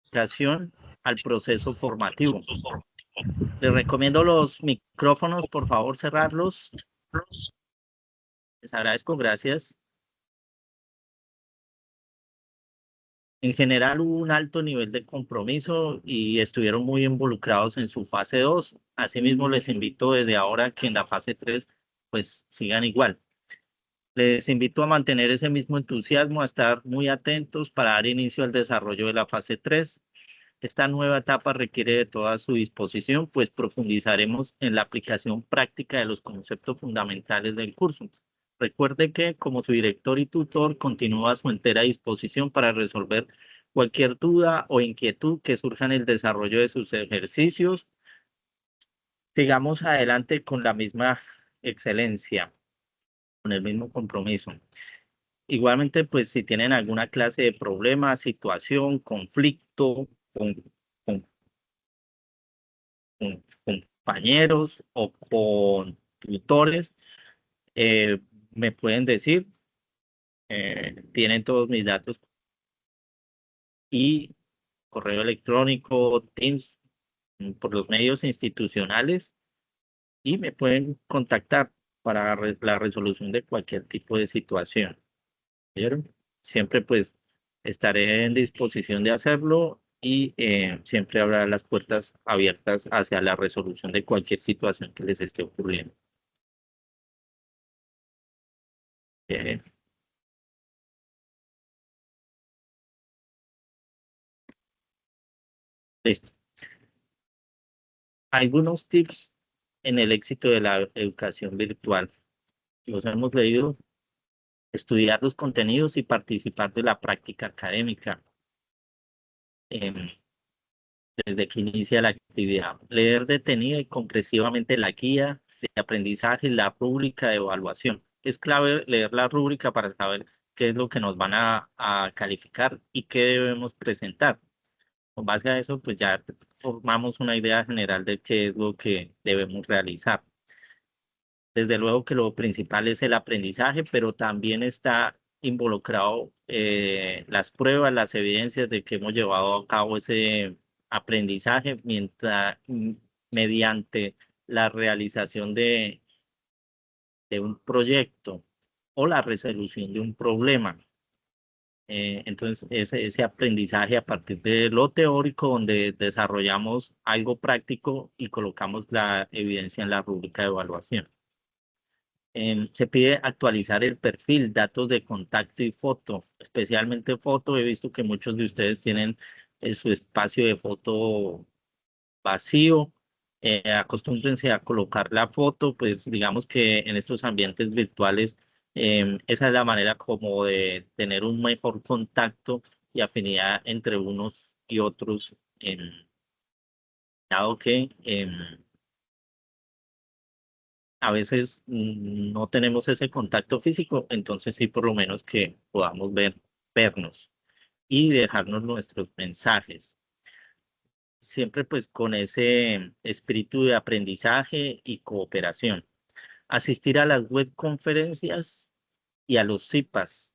aplicación al proceso formativo. Les recomiendo los micrófonos, por favor, cerrarlos. Les agradezco, gracias. En general hubo un alto nivel de compromiso y estuvieron muy involucrados en su fase 2. Asimismo, les invito desde ahora que en la fase 3 pues sigan igual. Les invito a mantener ese mismo entusiasmo, a estar muy atentos para dar inicio al desarrollo de la fase 3. Esta nueva etapa requiere de toda su disposición, pues profundizaremos en la aplicación práctica de los conceptos fundamentales del curso. Recuerde que como su director y tutor continúa a su entera disposición para resolver cualquier duda o inquietud que surja en el desarrollo de sus ejercicios. Sigamos adelante con la misma excelencia, con el mismo compromiso. Igualmente, pues si tienen alguna clase de problema, situación, conflicto con con compañeros o con tutores, me pueden decir, tienen todos mis datos y correo electrónico, Teams, por los medios institucionales y me pueden contactar para la resolución de cualquier tipo de situación. ¿Vieron? Siempre pues estaré en disposición de hacerlo y siempre habrá las puertas abiertas hacia la resolución de cualquier situación que les esté ocurriendo. Eh, Listo. Algunos tips en el éxito de la educación virtual. Los hemos leído, estudiar los contenidos y participar de la práctica académica. em, Desde que inicia la actividad. Leer detenida y comprensivamente la guía de aprendizaje, la rúbrica de evaluación. Es clave leer la rúbrica para saber qué es lo que nos van a calificar y qué debemos presentar. Con base a eso, pues ya formamos una idea general de qué es lo que debemos realizar. Desde luego que lo principal es el aprendizaje, pero también está involucrado las pruebas, las evidencias de que hemos llevado a cabo ese aprendizaje mediante la realización de un proyecto o la resolución de un problema. Entonces, ese aprendizaje a partir de lo teórico, donde desarrollamos algo práctico y colocamos la evidencia en la rúbrica de evaluación. Se pide actualizar el perfil, datos de contacto y foto, especialmente foto. He visto que muchos de ustedes tienen su espacio de foto vacío. Acostúmbrense a colocar la foto, pues digamos que en estos ambientes virtuales, esa es la manera como de tener un mejor contacto y afinidad entre unos y otros, dado que a veces no tenemos ese contacto físico, entonces sí por lo menos que podamos vernos y dejarnos nuestros mensajes. Siempre pues con ese espíritu de aprendizaje y cooperación. Asistir a las web conferencias y a los CIPAS.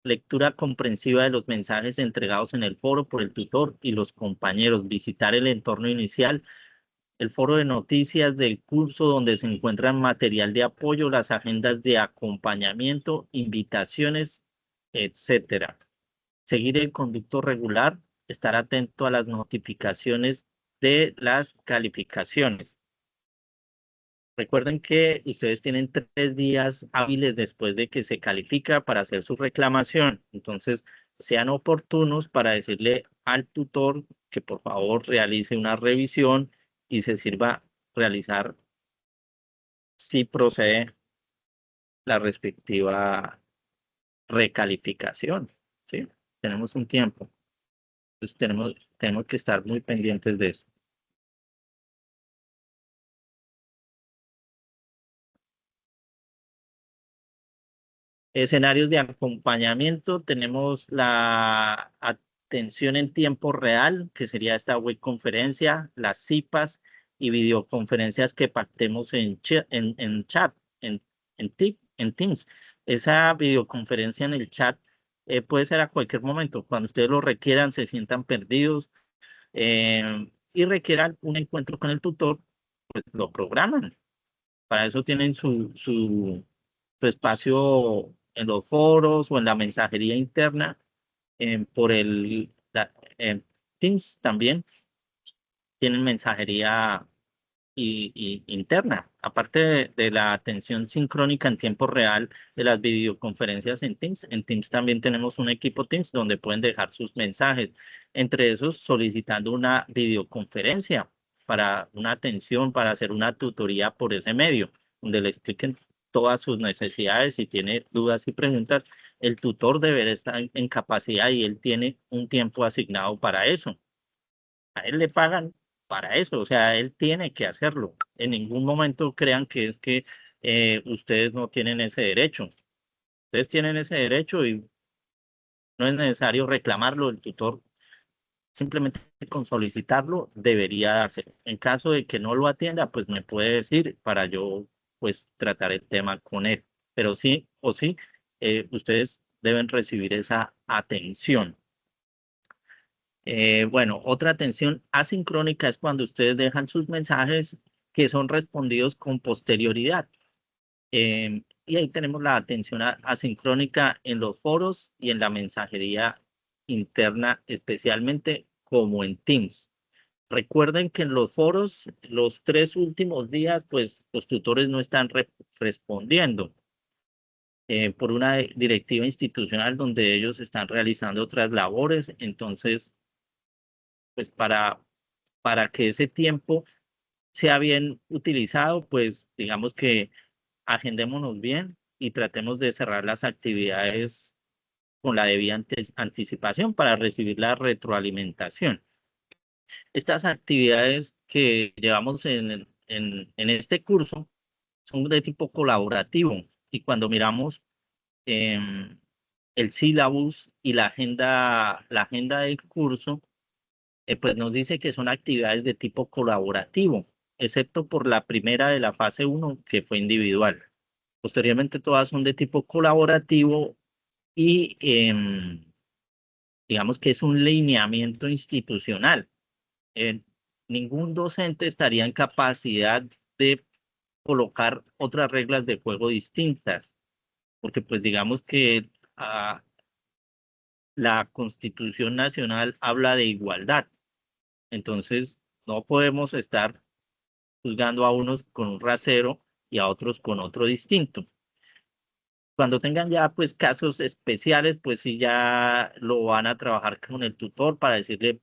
Lectura comprensiva de los mensajes entregados en el foro por el tutor y los compañeros. Visitar el entorno inicial, el foro de noticias del curso donde se encuentran material de apoyo, las agendas de acompañamiento, invitaciones, etcétera. Seguir el conducto regular, estar atento a las notificaciones de las calificaciones. Recuerden que ustedes tienen 3 días hábiles después de que se califica para hacer su reclamación. Entonces, sean oportunos para decirle al tutor que por favor realice una revisión y se sirva realizar, si procede, la respectiva recalificación. ¿Sí? Tenemos un tiempo. Entonces, tenemos que estar muy pendientes de eso. Escenarios de acompañamiento, tenemos la atención en tiempo real, que sería esta web conferencia, las CIPAS y videoconferencias que pactemos en chat, en Teams. Esa videoconferencia en el chat puede ser a cualquier momento, cuando ustedes lo requieran, se sientan perdidos y requieran un encuentro con el tutor, pues lo programan. Para eso tienen su espacio en los foros o en la mensajería interna, por en Teams también tienen mensajería y interna. Aparte de la atención sincrónica en tiempo real de las videoconferencias en Teams también tenemos un equipo Teams donde pueden dejar sus mensajes, entre esos solicitando una videoconferencia para una atención, para hacer una tutoría por ese medio, donde le expliquen todas sus necesidades. Si tiene dudas y preguntas, el tutor deberá estar en capacidad y él tiene un tiempo asignado para eso. A él le pagan para eso, o sea, él tiene que hacerlo. En ningún momento crean que es que ustedes no tienen ese derecho. Ustedes tienen ese derecho y no es necesario reclamarlo. El tutor simplemente con solicitarlo debería darse. En caso de que no lo atienda, pues me puede decir para yo pues tratar el tema con él. Pero sí o sí, ustedes deben recibir esa atención. Bueno, otra atención asincrónica es cuando ustedes dejan sus mensajes que son respondidos con posterioridad. Y ahí tenemos la atención asincrónica en los foros y en la mensajería interna, especialmente como en Teams. Recuerden que en los foros, los 3 últimos días, pues los tutores no están respondiendo por una directiva institucional donde ellos están realizando otras labores. Entonces, pues para que ese tiempo sea bien utilizado, pues digamos que agendémonos bien y tratemos de cerrar las actividades con la debida anticipación para recibir la retroalimentación. Estas actividades que llevamos en este curso son de tipo colaborativo y cuando miramos em, el sílabus y la agenda del curso, pues nos dice que son actividades de tipo colaborativo, excepto por la primera de la fase uno que fue individual. Posteriormente todas son de tipo colaborativo y digamos que es un lineamiento institucional. Eh, Ningún docente estaría en capacidad de colocar otras reglas de juego distintas, porque pues digamos que la Constitución Nacional habla de igualdad. Entonces, no podemos estar juzgando a unos con un rasero y a otros con otro distinto. Cuando tengan ya pues casos especiales, pues sí ya lo van a trabajar con el tutor para decirle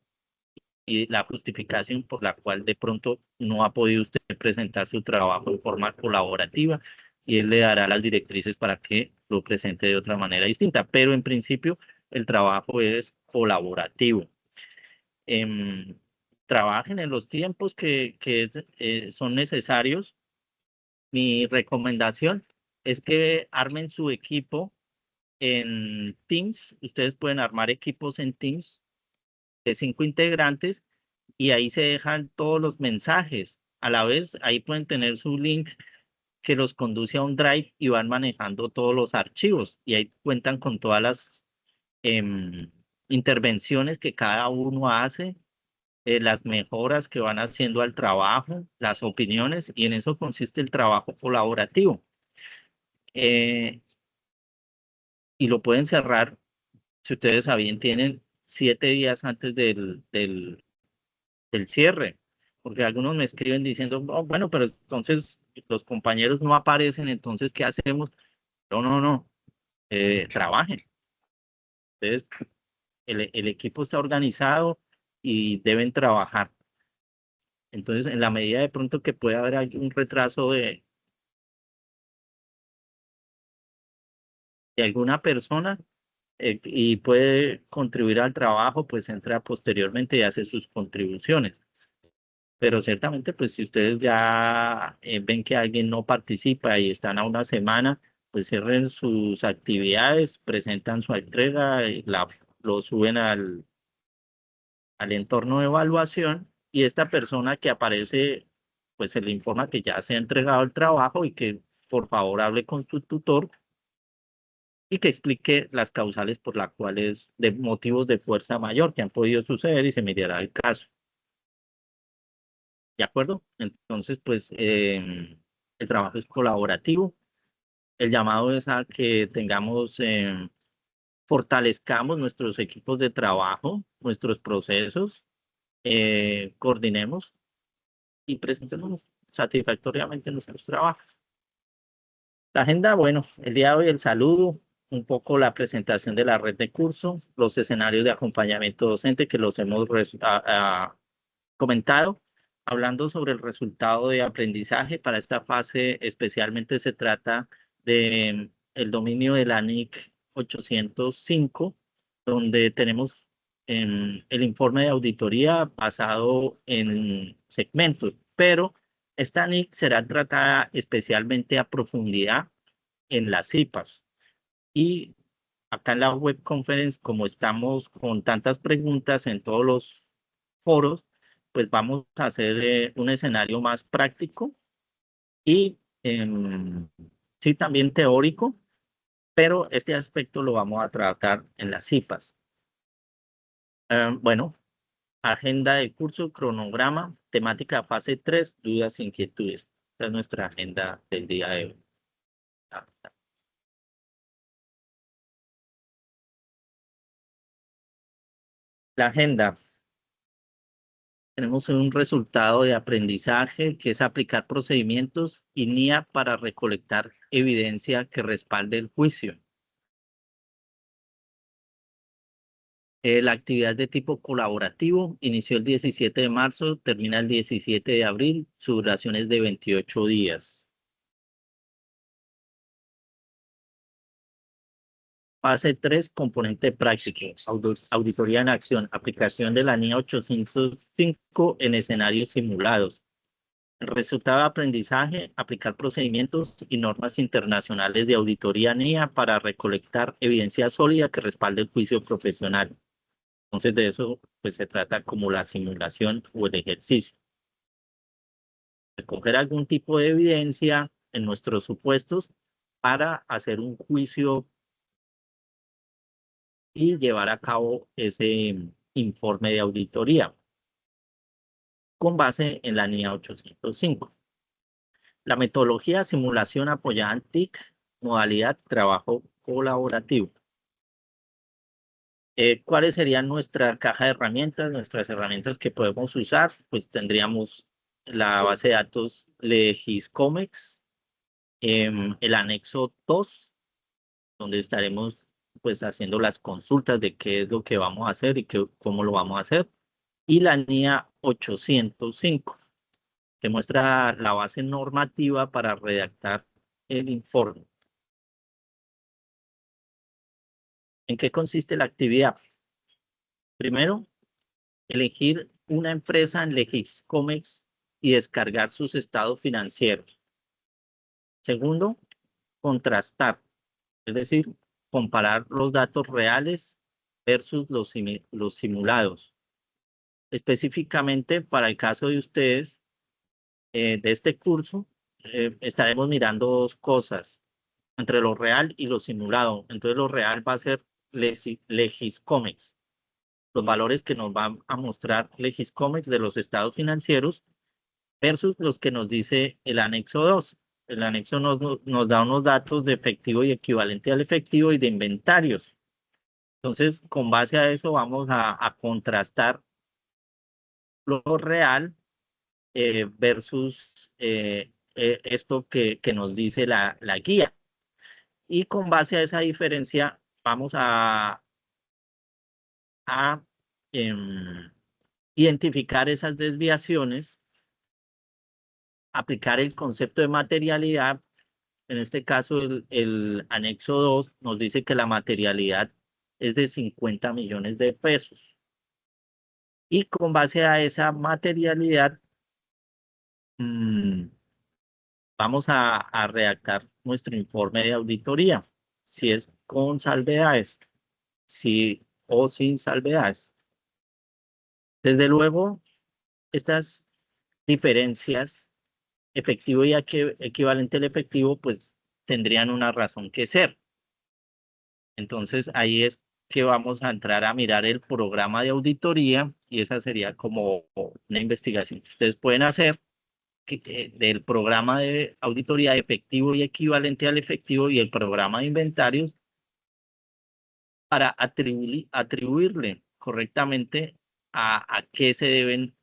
la justificación por la cual de pronto no ha podido usted presentar su trabajo en forma colaborativa y él le dará las directrices para que lo presente de otra manera distinta. Pero en principio el trabajo es colaborativo. Em, Trabajen en los tiempos que son necesarios. Mi recomendación es que armen su equipo en Teams. Ustedes pueden armar equipos en Teams de 5 integrantes y ahí se dejan todos los mensajes. A la vez, ahí pueden tener su link que los conduce a un Drive y van manejando todos los archivos y ahí cuentan con todas las em, intervenciones que cada uno hace, las mejoras que van haciendo al trabajo, las opiniones, y en eso consiste el trabajo colaborativo. Eh, y lo pueden cerrar, si ustedes saben, tienen 7 días antes del cierre, porque algunos me escriben diciendo: "Oh, bueno, pero entonces los compañeros no aparecen, entonces, ¿qué hacemos?". No, no, no, trabajen. Entonces, el equipo está organizado y deben trabajar. Entonces, en la medida de pronto que pueda haber algún retraso de alguna persona y puede contribuir al trabajo, pues entra posteriormente y hace sus contribuciones. Pero ciertamente, pues si ustedes ya ven que alguien no participa y están a una semana, pues cierren sus actividades, presentan su entrega, lo suben al entorno de evaluación y esta persona que aparece, pues se le informa que ya se ha entregado el trabajo y que por favor hable con su tutor y que explique las causales por las cuales, de motivos de fuerza mayor que han podido suceder y se mirará el caso. ¿De acuerdo? Entonces, pues el trabajo es colaborativo. El llamado es a que tengamos, fortalezcamos nuestros equipos de trabajo, nuestros procesos, coordinemos y presentemos satisfactoriamente nuestros trabajos. La agenda, bueno, el día de hoy el saludo, un poco la presentación de la red de cursos, los escenarios de acompañamiento docente que los hemos comentado, hablando sobre el resultado de aprendizaje. Para esta fase especialmente se trata de el dominio de la NIC 805, donde tenemos el informe de auditoría basado en segmentos, pero esta NIC será tratada especialmente a profundidad en las CIPAs. Y acá en la web conference, como estamos con tantas preguntas en todos los foros, pues vamos a hacer un escenario más práctico y sí también teórico, pero este aspecto lo vamos a tratar en las CIPAs. Bueno, agenda de curso, cronograma, temática fase 3, dudas e inquietudes. Esta es nuestra agenda del día de hoy. La agenda. Tenemos un resultado de aprendizaje que es aplicar procedimientos y NIA para recolectar evidencia que respalde el juicio. La actividad de tipo colaborativo inició el 17 de marzo, termina el 17 de abril, su duración es de 28 días. Fase 3, componente práctico, auditoría en acción, aplicación de la NIA 805 en escenarios simulados. El resultado de aprendizaje, aplicar procedimientos y normas internacionales de auditoría NIA para recolectar evidencia sólida que respalde el juicio profesional. Entonces, de eso pues, se trata como la simulación o el ejercicio. Recoger algún tipo de evidencia en nuestros supuestos para hacer un juicio y llevar a cabo ese informe de auditoría con base en la NIA 805. La metodología simulación apoyada en TIC, modalidad trabajo colaborativo. ¿Cuáles serían nuestra caja de herramientas, nuestras herramientas que podemos usar? Pues tendríamos la base de datos Legiscomex, el anexo 2, donde estaremos pues haciendo las consultas de qué es lo que vamos a hacer y cómo lo vamos a hacer, y la NIA 805, que muestra la base normativa para redactar el informe. ¿En qué consiste la actividad? Primero, elegir una empresa en Legiscomex y descargar sus estados financieros. Segundo, contrastar, es decir, comparar los datos reales versus los simulados. Específicamente para el caso de ustedes, de este curso, estaremos mirando dos cosas, entre lo real y lo simulado. Entonces, lo real va a ser Legiscomex, los valores que nos va a mostrar Legiscomex de los estados financieros versus los que nos dice el anexo 2. El anexo nos da unos datos de efectivo y equivalente al efectivo y de inventarios. Entonces, con base a eso vamos a contrastar lo real versus esto que nos dice la guía. Y con base a esa diferencia vamos a identificar esas desviaciones, aplicar el concepto de materialidad. En este caso, el anexo 2 nos dice que la materialidad es de 50 millones de pesos. Y con base a esa materialidad, vamos a redactar nuestro informe de auditoría, si es con salvedades, si o sin salvedades. Desde luego, estas diferencias, efectivo y equivalente al efectivo, pues tendrían una razón que ser. Entonces ahí es que vamos a entrar a mirar el programa de auditoría y esa sería como una investigación que ustedes pueden hacer del programa de auditoría efectivo y equivalente al efectivo y el programa de inventarios para atribuirle correctamente a qué se deben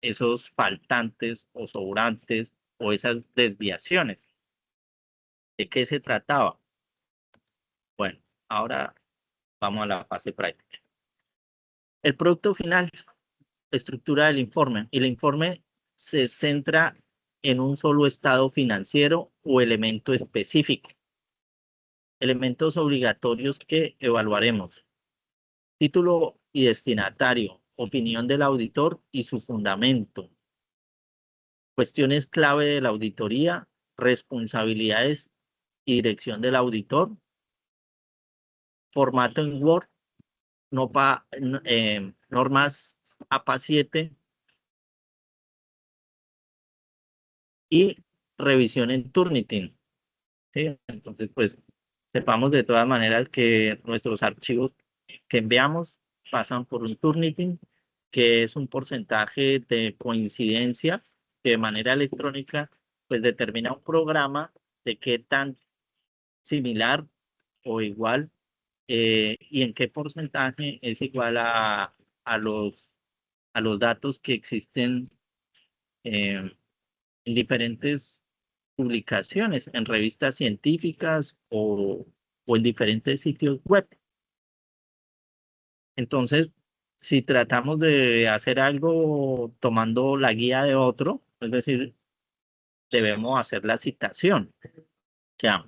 esos faltantes o sobrantes o esas desviaciones. ¿De qué se trataba? Bueno, ahora vamos a la fase práctica. El producto final, estructura del informe. Y el informe se centra en un solo estado financiero o elemento específico. Elementos obligatorios que evaluaremos. Título y destinatario, opinión del auditor y su fundamento. Cuestiones clave de la auditoría, responsabilidades y dirección del auditor. Formato en Word, normas APA 7 y revisión en Turnitin. ¿Sí? Entonces, pues, sepamos de todas maneras que nuestros archivos que enviamos pasan por un Turnitin, que es un porcentaje de coincidencia que de manera electrónica, pues, determina un programa de qué tan similar o igual y en qué porcentaje es igual a los datos que existen eh, en diferentes publicaciones, en revistas científicas o en diferentes sitios web. Entonces, si tratamos de hacer algo tomando la guía de otro, es decir, debemos hacer la citación. O sea,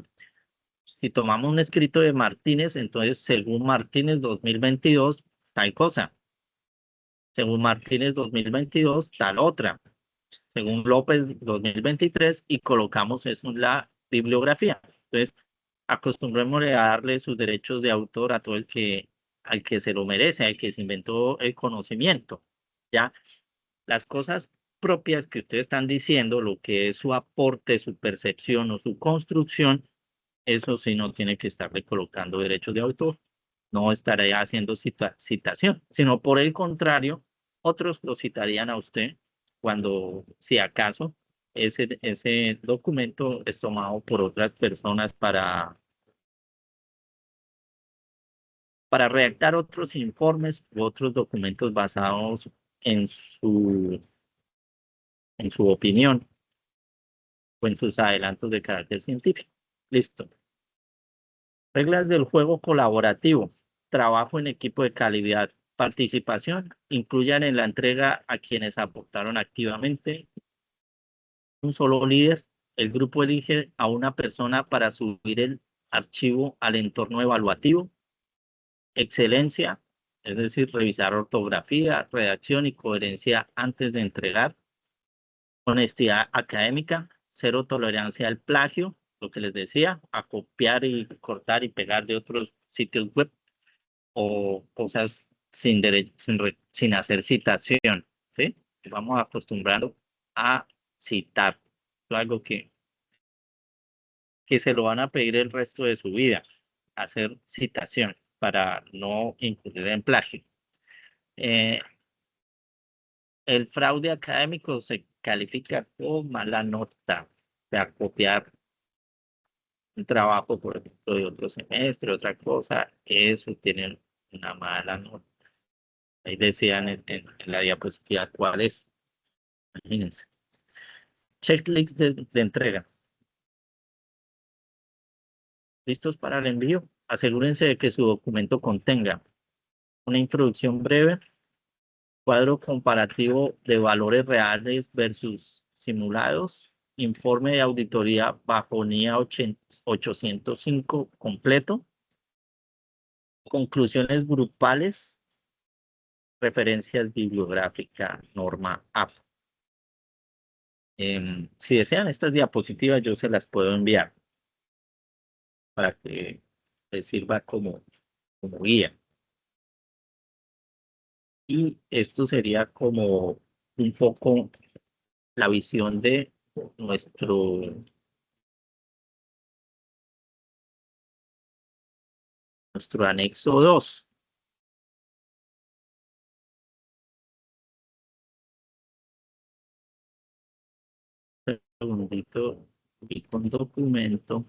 si tomamos un escrito de Martínez, entonces, según Martínez 2022, tal cosa. Según Martínez 2022, tal otra. Según López 2023, y colocamos eso en la bibliografía. Entonces, acostumbrémosle a darle sus derechos de autor a todo al que se lo merece, al que se inventó el conocimiento. ¿Ya? Las cosas propias que ustedes están diciendo, lo que es su aporte, su percepción o su construcción, eso sí no tiene que estarle colocando derechos de autor, no estaré haciendo citación, sino por el contrario, otros lo citarían a usted cuando, si acaso, ese documento es tomado por otras personas para redactar otros informes u otros documentos basados en en su opinión o en sus adelantos de carácter científico. Listo. Reglas del juego colaborativo. Trabajo en equipo de calidad. Participación. Incluyan en la entrega a quienes aportaron activamente. Un solo líder. El grupo elige a una persona para subir el archivo al entorno evaluativo. Excelencia, es decir, revisar ortografía, redacción y coherencia antes de entregar. Honestidad académica, cero tolerancia al plagio, lo que les decía, a copiar y cortar y pegar de otros sitios web o cosas sin hacer citación, ¿sí? Vamos acostumbrando a citar, algo que se lo van a pedir el resto de su vida, hacer citación para no incurrir en plagio. El fraude académico se califica como mala nota, o sea, copiar un trabajo, por ejemplo, de otro semestre, otra cosa, eso tiene una mala nota. Ahí decían en la diapositiva cuál es. Imagínense. Checklist de entrega. ¿Listos para el envío? Asegúrense de que su documento contenga una introducción breve, cuadro comparativo de valores reales versus simulados, informe de auditoría bajo NIA 805 completo, conclusiones grupales, referencias bibliográficas, norma AP. Si desean estas diapositivas, yo se las puedo enviar para que les sirva como guía. Y esto sería como un poco la visión de nuestro nuestro anexo 2. Un segundito, y con documento.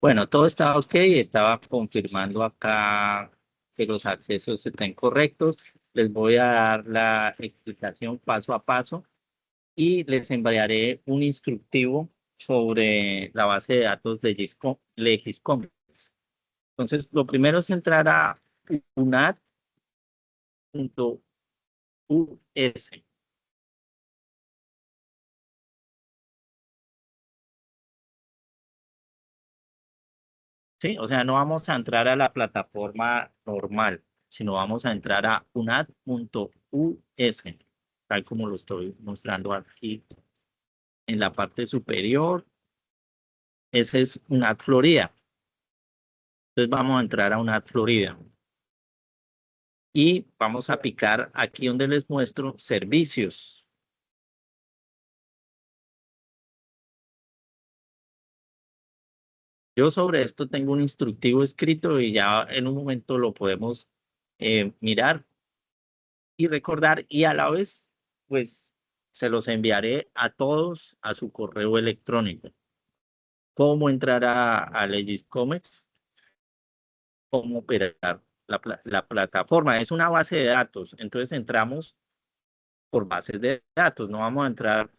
Bueno, todo estaba ok, estaba confirmando acá que los accesos estén correctos. Les voy a dar la explicación paso a paso y les enviaré un instructivo sobre la base de datos de Legiscomex. Entonces, lo primero es entrar a unat.us. Sí, o sea, no vamos a entrar a la plataforma normal, sino vamos a entrar a unat.us, tal como lo estoy mostrando aquí en la parte superior. Ese es UNAT Florida. Entonces vamos a entrar a UNAT Florida y vamos a picar aquí donde les muestro servicios. Yo sobre esto tengo un instructivo escrito y ya en un momento lo podemos mirar y recordar y a la vez, pues se los enviaré a todos a su correo electrónico. Cómo entrar a Legiscomex, cómo operar la plataforma. Es una base de datos, entonces entramos por bases de datos, no vamos a entrar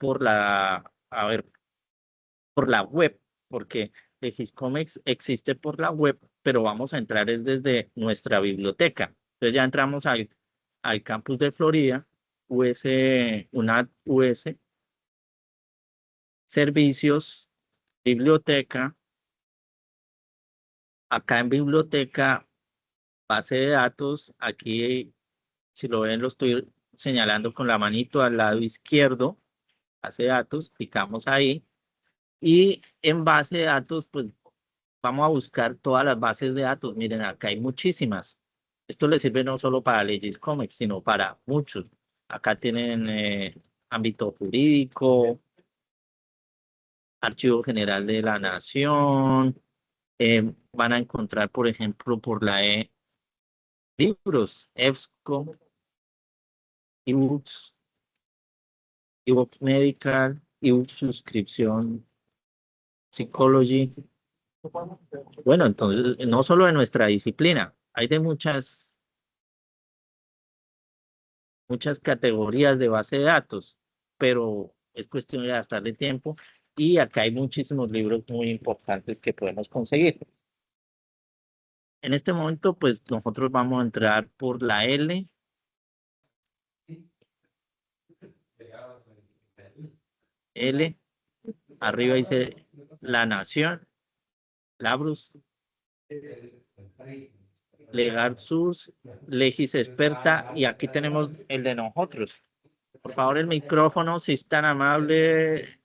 a ver, por la web, porque Legiscomex existe por la web, pero vamos a entrar es desde nuestra biblioteca. Entonces ya entramos al campus de Florida, UNAD US, servicios, biblioteca. Acá en biblioteca, base de datos, aquí, si lo ven, lo estoy señalando con la manito al lado izquierdo, base de datos, picamos ahí. Y en base de datos, pues vamos a buscar todas las bases de datos. Miren, acá hay muchísimas. Esto le sirve no solo para leyes Comex, sino para muchos. Acá tienen ámbito jurídico, Archivo General de la Nación. Van a encontrar, por ejemplo, por la libros, EBSCO, ebooks, ebook medical, ebook suscripción, psychology. Bueno, entonces, no solo de nuestra disciplina, hay de muchas categorías de base de datos, pero es cuestión de gastarle tiempo y acá hay muchísimos libros muy importantes que podemos conseguir. En este momento, pues nosotros vamos a entrar por la L, arriba dice La Nación, Labrus, Legar Sus, Legis Experta, y aquí tenemos el de nosotros. Por favor, el micrófono, si es tan amable,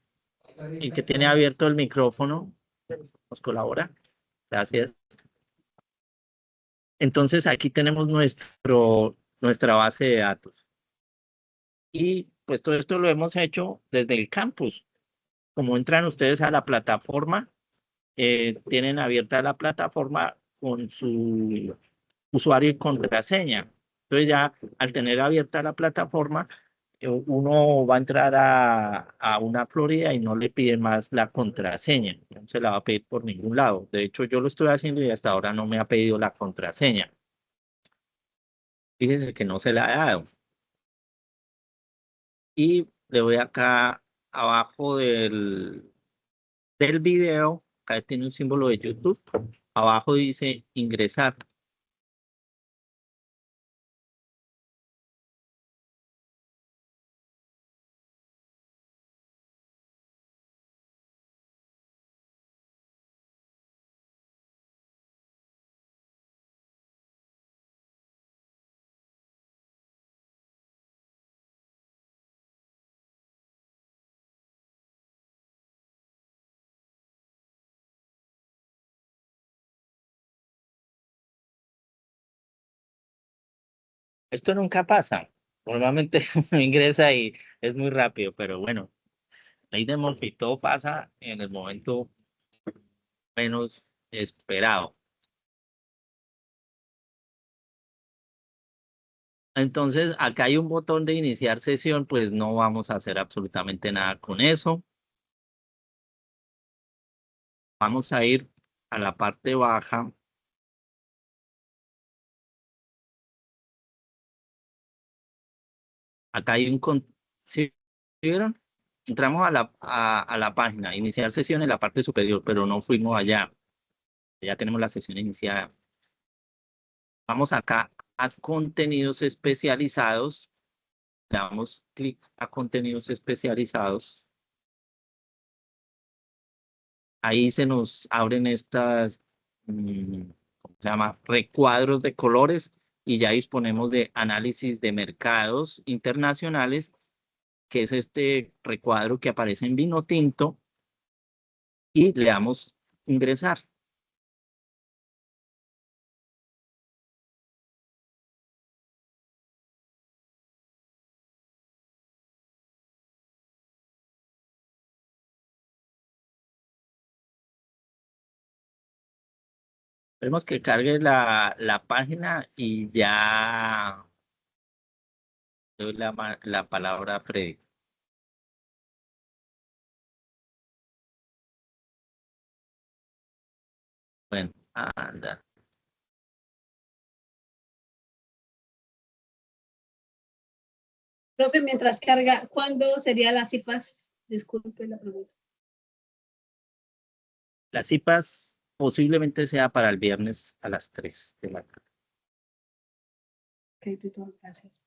el que tiene abierto el micrófono, nos colabora. Gracias. Entonces, aquí tenemos nuestra base de datos. Y pues todo esto lo hemos hecho desde el campus. Como entran ustedes a la plataforma, tienen abierta la plataforma con su usuario y contraseña. Entonces ya al tener abierta la plataforma, uno va a entrar a una Florida y no le pide más la contraseña. No se la va a pedir por ningún lado. De hecho, yo lo estoy haciendo y hasta ahora no me ha pedido la contraseña. Fíjese que no se la ha dado. Y le voy acá abajo del video, acá tiene un símbolo de YouTube. Abajo dice ingresar. Esto nunca pasa. Normalmente uno ingresa y es muy rápido, pero bueno, ahí de Murphy todo pasa en el momento menos esperado. Entonces, acá hay un botón de iniciar sesión, pues no vamos a hacer absolutamente nada con eso. Vamos a ir a la parte baja. Acá hay ¿Sí vieron? Entramos a la página, iniciar sesión en la parte superior, pero no fuimos allá. Ya tenemos la sesión iniciada. Vamos acá a contenidos especializados. Le damos clic a contenidos especializados. Ahí se nos abren estas, ¿cómo se llama? Recuadros de colores y ya disponemos de análisis de mercados internacionales, que es este recuadro que aparece en vino tinto, y le damos ingresar. Vemos que cargue la página y ya doy la palabra a Freddy. Bueno, anda. Profe, mientras carga, ¿cuándo sería las CIPAS? Disculpe la pregunta. Las cipas posiblemente sea para el viernes a las 3 de la tarde. Ok, tutor, gracias.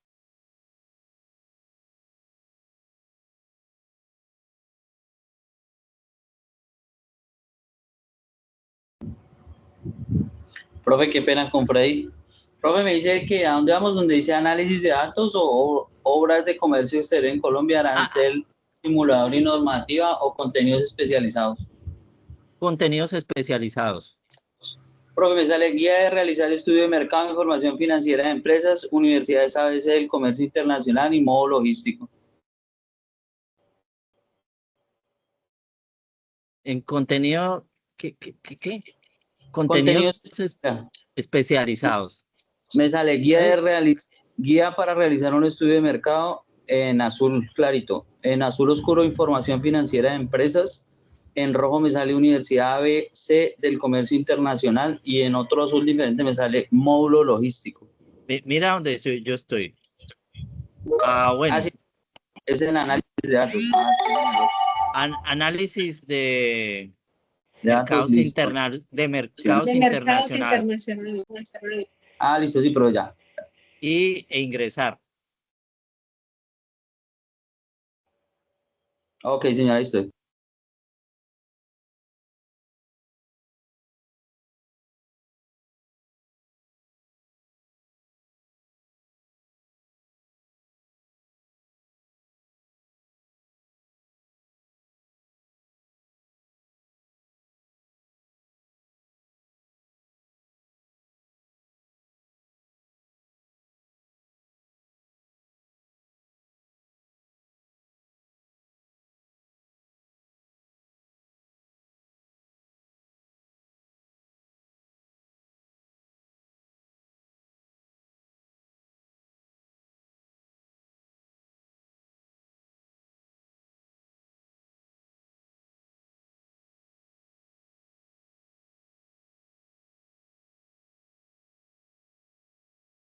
Profe, qué pena con Freddy. Profe, me dice que a dónde vamos, donde dice análisis de datos o obras de comercio exterior en Colombia, arancel, simulador y normativa o contenidos especializados. Contenidos especializados. Profe, me sale guía de realizar estudio de mercado, información financiera de empresas, universidades ABC del comercio internacional y modo logístico. En contenido, ¿qué? Contenidos. Contenidos especializados. Me sale guía para realizar un estudio de mercado en azul clarito, en azul oscuro información financiera de empresas, en rojo me sale Universidad ABC del Comercio Internacional y en otro azul diferente me sale módulo logístico. Mira donde yo estoy. Bueno. Ah, sí, es en análisis de datos. Análisis de Datos, mercados listo. de mercados De mercados internacionales internacionales. Ah, listo, sí, pero ya. e ingresar. Ok, señora, listo.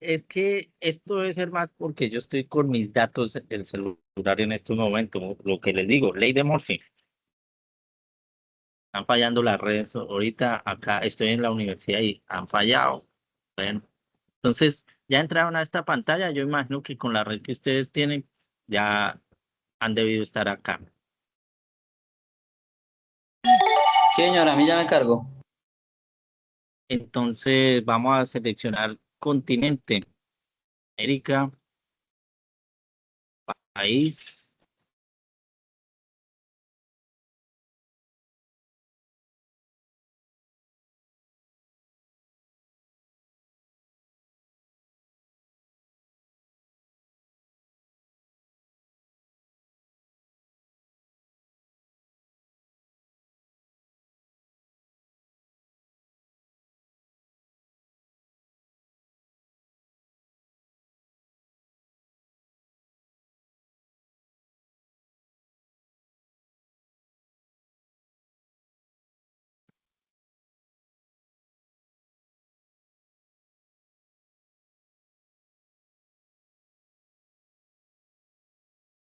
es que esto debe ser más porque yo estoy con mis datos del celular en este momento, lo que les digo, ley de Murphy. Están fallando las redes. Ahorita acá estoy en la universidad y han fallado. Bueno, entonces ya entraron a esta pantalla. Yo imagino que con la red que ustedes tienen ya han debido estar acá. Sí, señora, a mí ya me cargo. Entonces vamos a seleccionar continente, América, país.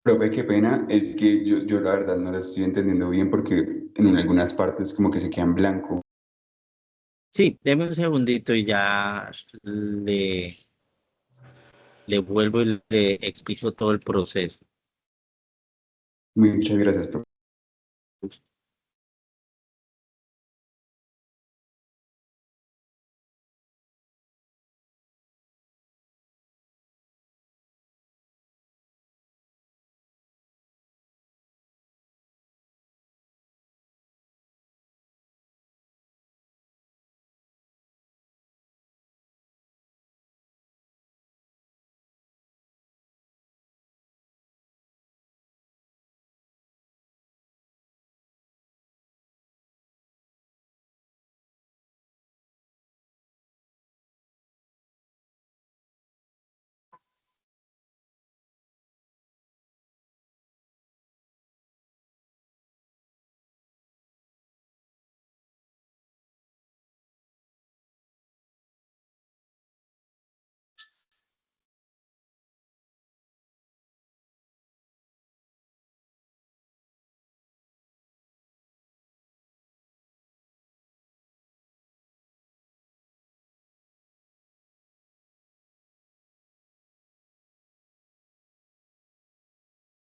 Profe, qué pena, es que yo la verdad no la estoy entendiendo bien porque en algunas partes como que se queda en blanco. Sí, deme un segundito y ya le, le vuelvo y le explico todo el proceso. Muchas gracias, profe.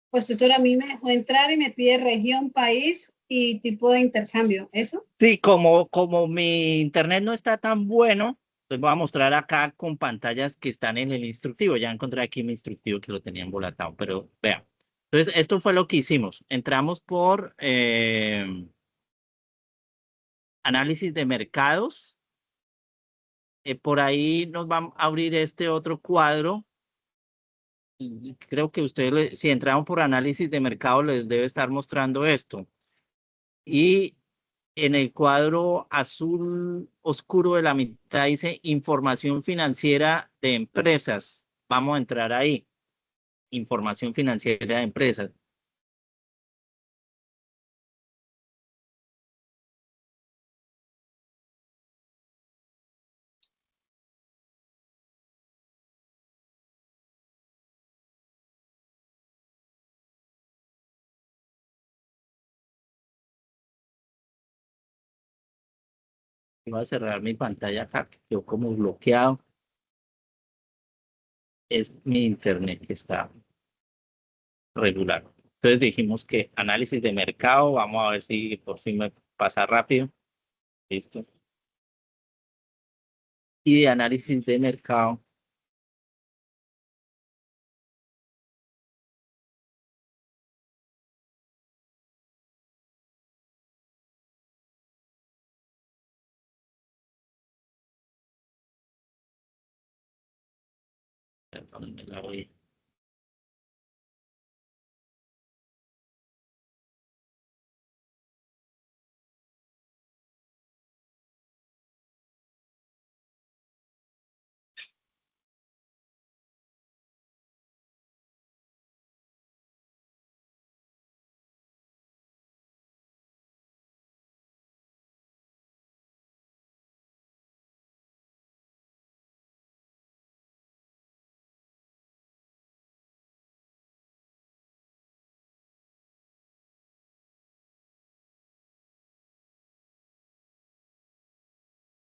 Pues tutor a mí me dejó entrar y me pide región, país y tipo de intercambio. ¿Eso? Sí, como mi internet no está tan bueno, les voy a mostrar acá con pantallas que están en el instructivo. Ya encontré aquí mi instructivo que lo tenía embolatado, pero vean. Entonces, esto fue lo que hicimos. Entramos por análisis de mercados. Por ahí nos va a abrir este otro cuadro. Y creo que ustedes, si entraron por análisis de mercado, les debe estar mostrando esto. Y en el cuadro azul oscuro de la mitad dice información financiera de empresas. Vamos a entrar ahí. Información financiera de empresas. Voy a cerrar mi pantalla acá, que quedó como bloqueado. Es mi internet que está regular. Entonces dijimos que análisis de mercado, vamos a ver si por fin me pasa rápido. Listo. Y de análisis de mercado. Perdón, me la voy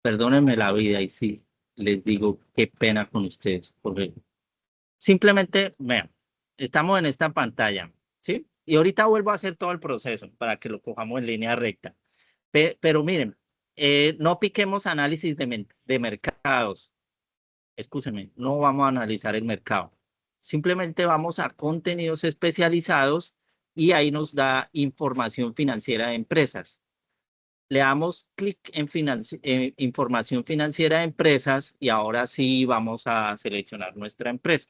perdónenme la vida y sí, les digo qué pena con ustedes, porque simplemente, vean, estamos en esta pantalla, ¿sí? Y ahorita vuelvo a hacer todo el proceso para que lo cojamos en línea recta. Pero miren, no piquemos análisis de mercados. Escúchenme, no vamos a analizar el mercado. Simplemente vamos a contenidos especializados y ahí nos da información financiera de empresas. Le damos clic en información financiera de empresas y ahora sí vamos a seleccionar nuestra empresa.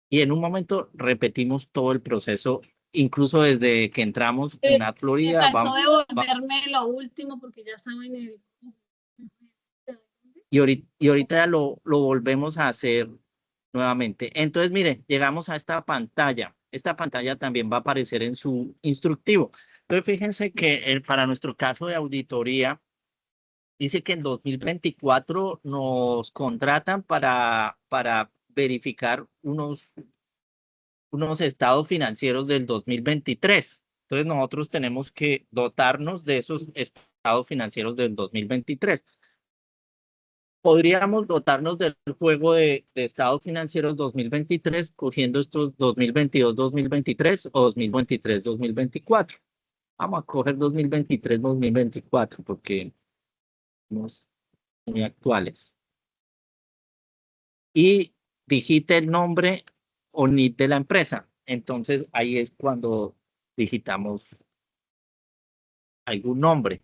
Y en un momento repetimos todo el proceso, incluso desde que entramos en la Me Florida. faltó devolverme lo último porque ya estaba en el... Y ahorita ya lo volvemos a hacer nuevamente. Entonces, mire, llegamos a esta pantalla. Esta pantalla también va a aparecer en su instructivo. Entonces, fíjense que para nuestro caso de auditoría, dice que en 2024 nos contratan para verificar unos estados financieros del 2023. Entonces, nosotros tenemos que dotarnos de esos estados financieros del 2023. Podríamos dotarnos del juego de estados financieros 2023, cogiendo estos 2022, 2023 o 2023, 2024. Vamos a coger 2023, 2024 porque somos muy actuales. Y digite el nombre o NIP de la empresa. Entonces ahí es cuando digitamos algún nombre.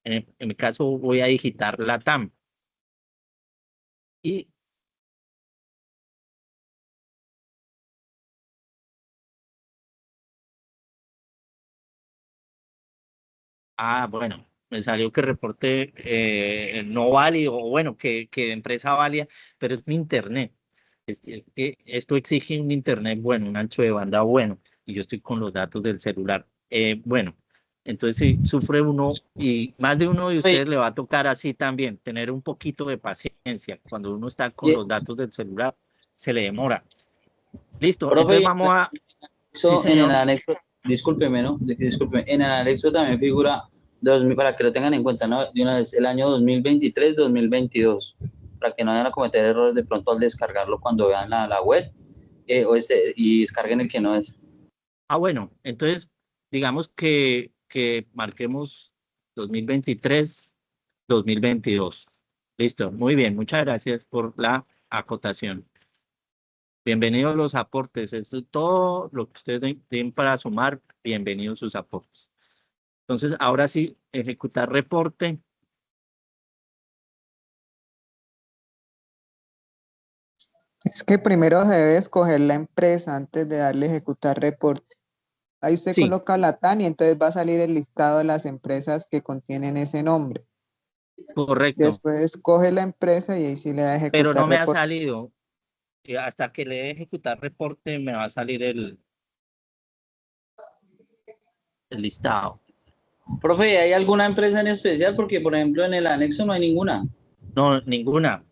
En mi caso voy a digitar LATAM. Y bueno, me salió que reporte no válido, o bueno, que empresa válida, pero es mi internet. Esto exige un internet bueno, un ancho de banda bueno, y yo estoy con los datos del celular. Bueno, entonces si sufre uno, y más de uno de ustedes le va a tocar así también, tener un poquito de paciencia. Cuando uno está con los datos del celular, se le demora. Listo, Profe, entonces vamos a... Sí, en el señor. anexo, discúlpeme, ¿no? Discúlpeme, en el anexo también figura, para que lo tengan en cuenta, ¿no? De una vez, el año 2023-2022, para que no vayan a cometer errores de pronto al descargarlo cuando vean la web y descarguen el que no es. Bueno, entonces digamos que marquemos 2023, 2022. Listo, muy bien, muchas gracias por la acotación. Bienvenidos los aportes, esto es todo lo que ustedes den para sumar, bienvenidos sus aportes. Entonces, ahora sí, ejecutar reporte. Es que primero se debe escoger la empresa antes de darle a ejecutar reporte. Ahí usted Sí, coloca la TAN y entonces va a salir el listado de las empresas que contienen ese nombre. correcto, Después escoge la empresa y ahí sí le da a pero no ejecutar me ha reporte. salido. Hasta que le dé ejecutar reporte me va a salir el listado. Profe, ¿hay alguna empresa en especial? Porque, por ejemplo, en el anexo no hay ninguna. No, ninguna.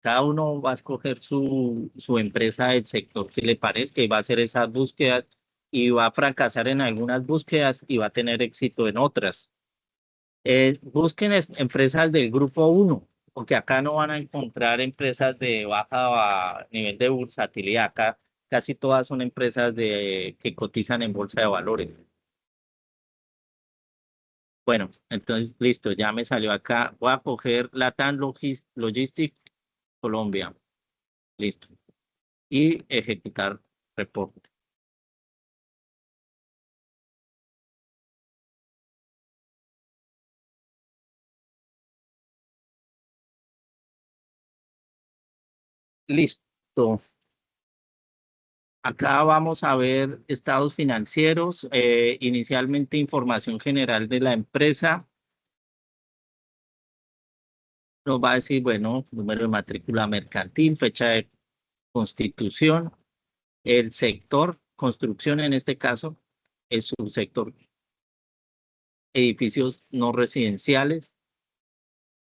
Cada uno va a escoger su empresa del sector que le parezca y va a hacer esas búsquedas y va a fracasar en algunas búsquedas y va a tener éxito en otras. Busquen empresas del grupo 1, porque acá no van a encontrar empresas de baja nivel de bursatilidad. Acá casi todas son empresas que cotizan en bolsa de valores. Bueno, entonces listo, ya me salió acá. Voy a coger Latam Logistics Colombia. Listo. Y ejecutar reporte. Listo. Acá vamos a ver estados financieros, inicialmente información general de la empresa. Nos va a decir, bueno, número de matrícula mercantil, fecha de constitución, el sector, construcción en este caso, el subsector, edificios no residenciales,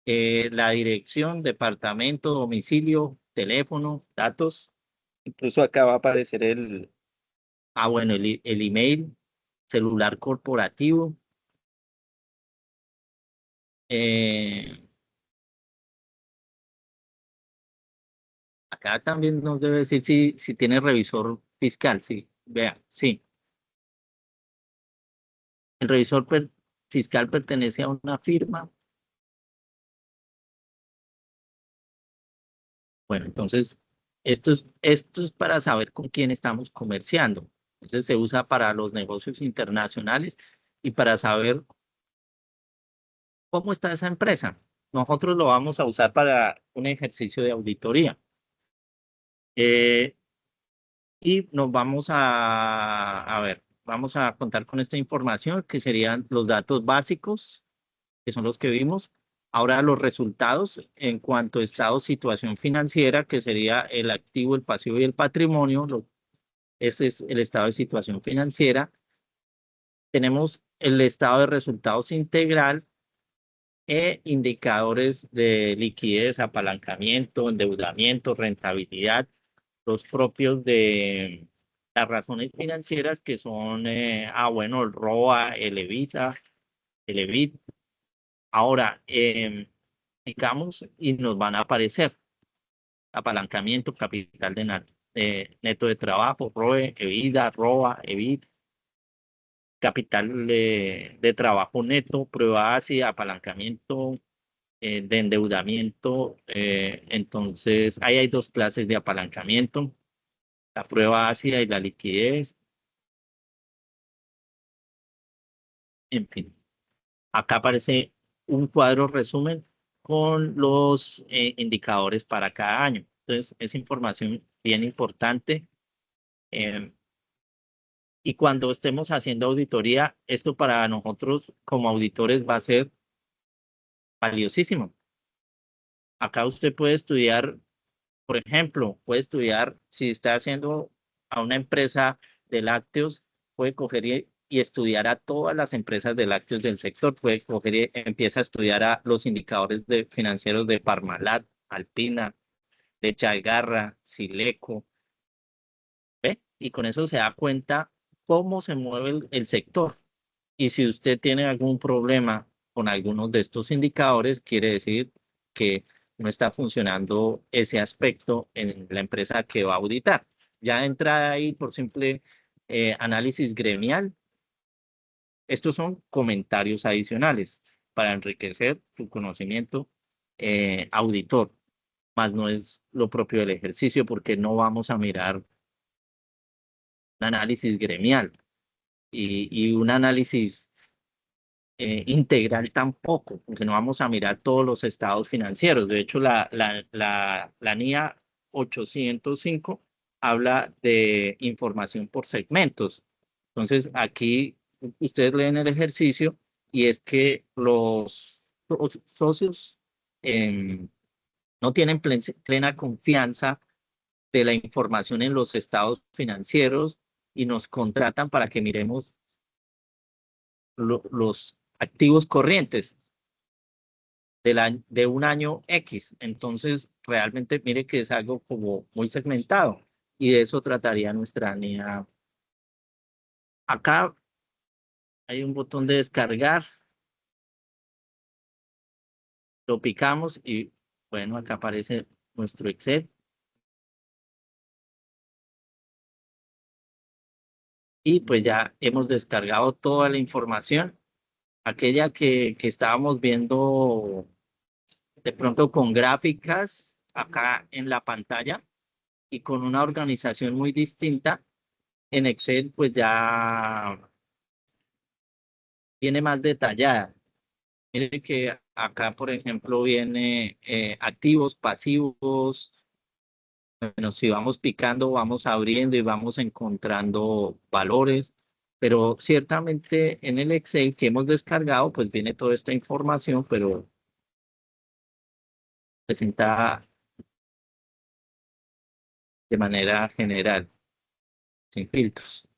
la dirección, departamento, domicilio, teléfono, datos. Incluso acá va a aparecer bueno, el email, celular corporativo, Eh, Acá también nos debe decir si tiene revisor fiscal, sí, vea, sí. El revisor fiscal pertenece a una firma. Bueno, entonces, esto es para saber con quién estamos comerciando. Entonces, se usa para los negocios internacionales y para saber cómo está esa empresa. Nosotros lo vamos a usar para un ejercicio de auditoría. Eh, y nos vamos a ver, vamos a contar con esta información que serían los datos básicos, que son los que vimos. Ahora los resultados en cuanto a estado, situación financiera, que sería el activo, el pasivo y el patrimonio. Ese es el estado de situación financiera. Tenemos el estado de resultados integral e indicadores de liquidez, apalancamiento, endeudamiento, rentabilidad, los propios de las razones financieras que son, bueno, el ROA, el EBITDA, el EBIT. Ahora, digamos, y nos van a aparecer apalancamiento, capital neto de trabajo, ROE, EBITDA, ROA, EBIT, capital de trabajo neto, prueba ácida, apalancamiento, de endeudamiento. Entonces, ahí hay dos clases de apalancamiento, la prueba ácida y la liquidez. En fin, acá aparece un cuadro resumen con los indicadores para cada año. Entonces, es información bien importante. eh, y cuando estemos haciendo auditoría, esto para nosotros como auditores va a ser valiosísimo. Acá usted puede estudiar, por ejemplo, puede estudiar si está haciendo a una empresa de lácteos, puede coger y estudiar a todas las empresas de lácteos del sector, puede coger y empieza a estudiar a los indicadores financieros de Parmalat, Alpina, Leche Algarra, Sileco, ¿ve? Y con eso se da cuenta cómo se mueve el sector. Y si usted tiene algún problema con algunos de estos indicadores, quiere decir que no está funcionando ese aspecto en la empresa que va a auditar. Ya de entrada ahí, por simple análisis gremial, estos son comentarios adicionales para enriquecer su conocimiento auditor, más no es lo propio del ejercicio porque no vamos a mirar un análisis gremial y un análisis integral tampoco, porque no vamos a mirar todos los estados financieros. De hecho, la NIA 805 habla de información por segmentos. Entonces, aquí ustedes leen el ejercicio y es que los socios no tienen plena confianza de la información en los estados financieros y nos contratan para que miremos los activos corrientes de un año X. Entonces, realmente mire que es algo como muy segmentado y de eso trataría nuestra NIA. Acá hay un botón de descargar, lo picamos y bueno, acá aparece nuestro Excel. Y pues ya hemos descargado toda la información, aquella que estábamos viendo de pronto con gráficas acá en la pantalla y con una organización muy distinta. En Excel pues ya viene más detallada. Mire que acá, por ejemplo, viene activos, pasivos. Bueno, si vamos picando, vamos abriendo y vamos encontrando valores, pero ciertamente en el Excel que hemos descargado, pues viene toda esta información, pero presenta de manera general, sin filtros.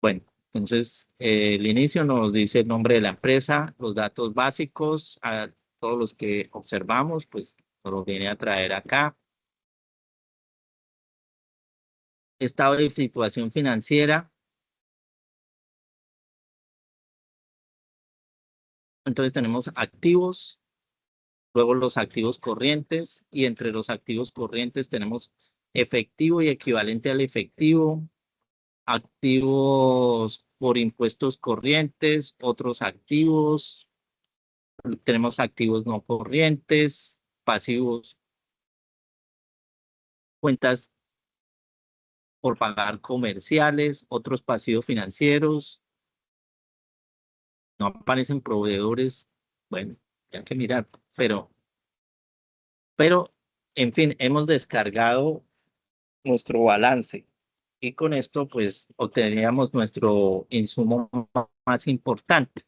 Bueno, entonces el inicio nos dice el nombre de la empresa, los datos básicos, a todos los que observamos, pues nos los viene a traer acá. Estado de situación financiera. Entonces tenemos activos, luego los activos corrientes, y entre los activos corrientes tenemos efectivo y equivalente al efectivo, activos por impuestos corrientes, otros activos, tenemos activos no corrientes, pasivos, cuentas por pagar comerciales, otros pasivos financieros, no aparecen proveedores, bueno, hay que mirar, pero, en fin, hemos descargado nuestro balance y con esto pues obtendríamos nuestro insumo más importante.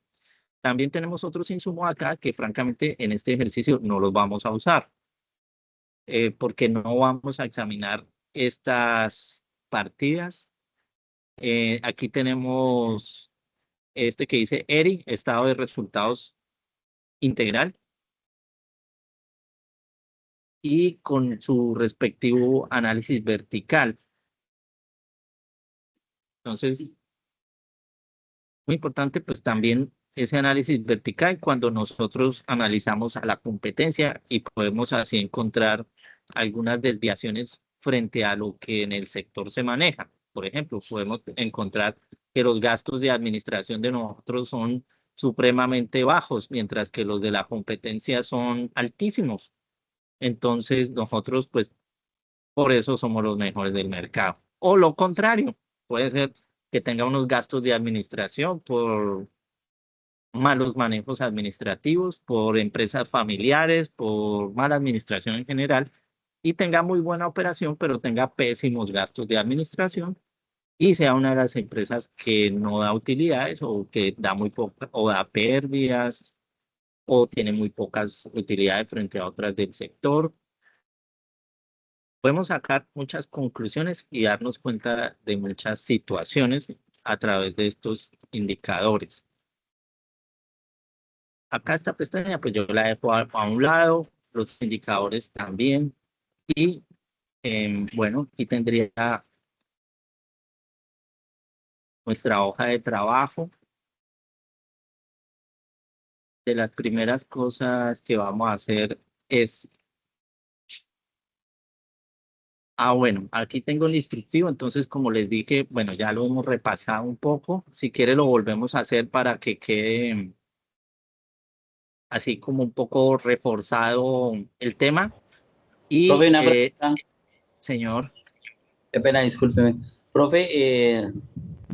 También tenemos otros insumos acá que francamente en este ejercicio no los vamos a usar, porque no vamos a examinar estas partidas. Aquí tenemos este que dice ERI, estado de resultados integral, y con su respectivo análisis vertical. Entonces, muy importante, pues también ese análisis vertical cuando nosotros analizamos a la competencia y podemos así encontrar algunas desviaciones frente a lo que en el sector se maneja. Por ejemplo, podemos encontrar que los gastos de administración de nosotros son supremamente bajos, mientras que los de la competencia son altísimos. Entonces, nosotros, pues, por eso somos los mejores del mercado. O lo contrario, puede ser que tenga unos gastos de administración por malos manejos administrativos, por empresas familiares, por mala administración en general, y tenga muy buena operación, pero tenga pésimos gastos de administración y sea una de las empresas que no da utilidades o que da muy poca o da pérdidas o tiene muy pocas utilidades frente a otras del sector. Podemos sacar muchas conclusiones y darnos cuenta de muchas situaciones a través de estos indicadores. Acá esta pestaña, pues yo la dejo a un lado, los indicadores también. Y bueno, aquí tendría nuestra hoja de trabajo. De las primeras cosas que vamos a hacer es... bueno, aquí tengo el instructivo, entonces como les dije, bueno, ya lo hemos repasado un poco. Si quiere lo volvemos a hacer para que quede así como un poco reforzado el tema. Y, Profe, una pregunta. señor. Qué pena, discúlpeme. Profe,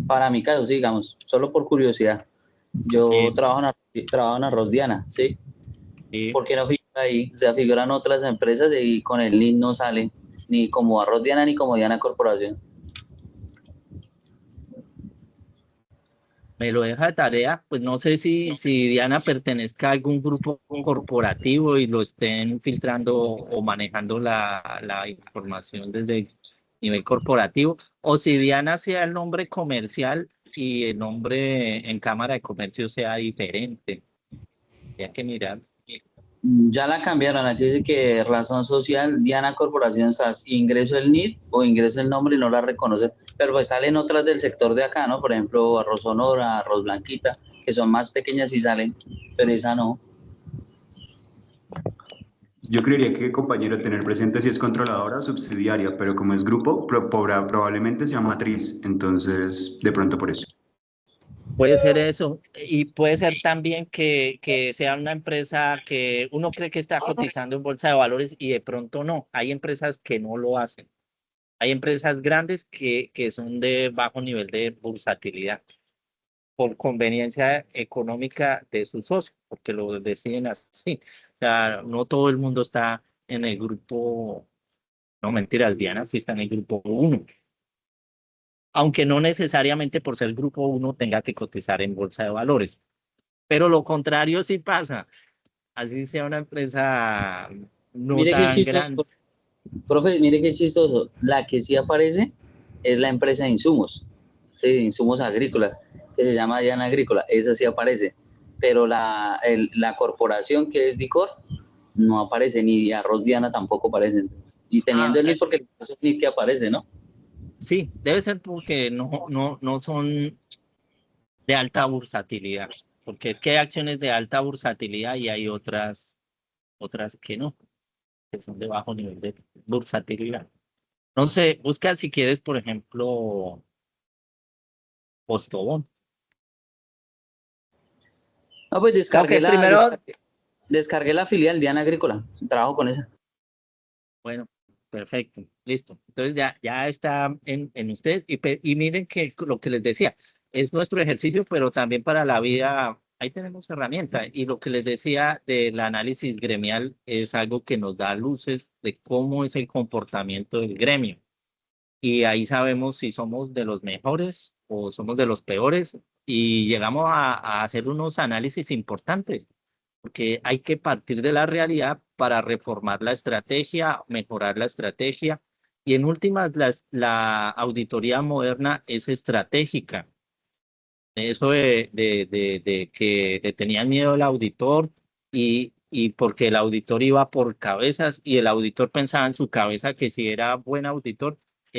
para mi caso, sí, digamos, solo por curiosidad, yo trabajo en Arroz Diana, ¿sí? ¿Por qué no figura ahí? O sea, figuran otras empresas y con el link no sale ni como Arroz Diana ni como Diana Corporación. Me lo deja de tarea, pues no sé si Diana pertenezca a algún grupo corporativo y lo estén filtrando o manejando la información desde el nivel corporativo, o si Diana sea el nombre comercial y el nombre en Cámara de Comercio sea diferente. Hay que mirar. Ya la cambiaron, aquí dice que razón social, Diana Corporación SAS, ingreso el NID o ingreso el nombre y no la reconoce, pero pues salen otras del sector de acá, ¿no? Por ejemplo, Arroz Sonora, Arroz Blanquita, que son más pequeñas y salen, pero esa no. Yo creería que, compañero, tener presente si es controladora o subsidiaria, pero como es grupo, probablemente sea matriz, entonces de pronto por eso. Puede ser eso, y puede ser también que sea una empresa que uno cree que está cotizando en bolsa de valores y de pronto no. Hay empresas que no lo hacen. Hay empresas grandes que son de bajo nivel de bursatilidad por conveniencia económica de sus socios, porque lo deciden así. O sea, no todo el mundo está en el grupo, no mentiras, Diana sí está en el grupo 1. Aunque no necesariamente por ser grupo 1 tenga que cotizar en bolsa de valores. Pero lo contrario sí pasa. Así sea una empresa no Mire qué tan chistoso, grande. profe, mire qué chistoso. La que sí aparece es la empresa de insumos, sí, insumos agrícolas, que se llama Diana Agrícola, esa sí aparece. Pero la corporación que es Dicor no aparece, ni Arroz Diana tampoco aparece. Entonces. Y teniendo el NID, porque es el NID que aparece, ¿no? Sí, debe ser porque no son de alta bursatilidad. porque es que hay acciones de alta bursatilidad y hay otras que no, que son de bajo nivel de bursatilidad. No sé, busca si quieres, por ejemplo, Postobón. No, pues Ok, primero, descargué la filial Diana Agrícola. Trabajo con esa. bueno, perfecto, listo. Entonces ya está en ustedes y miren que lo que les decía, es nuestro ejercicio, pero también para la vida, ahí tenemos herramientas. Y lo que les decía del análisis gremial es algo que nos da luces de cómo es el comportamiento del gremio. Y ahí sabemos si somos de los mejores o somos de los peores y llegamos a hacer unos análisis importantes, porque hay que partir de la realidad para reformar la estrategia, mejorar la estrategia. Y en últimas, la auditoría moderna es estratégica. Eso de que le tenían miedo al auditor y porque el auditor iba por cabezas y el auditor pensaba en su cabeza que si era buen auditor,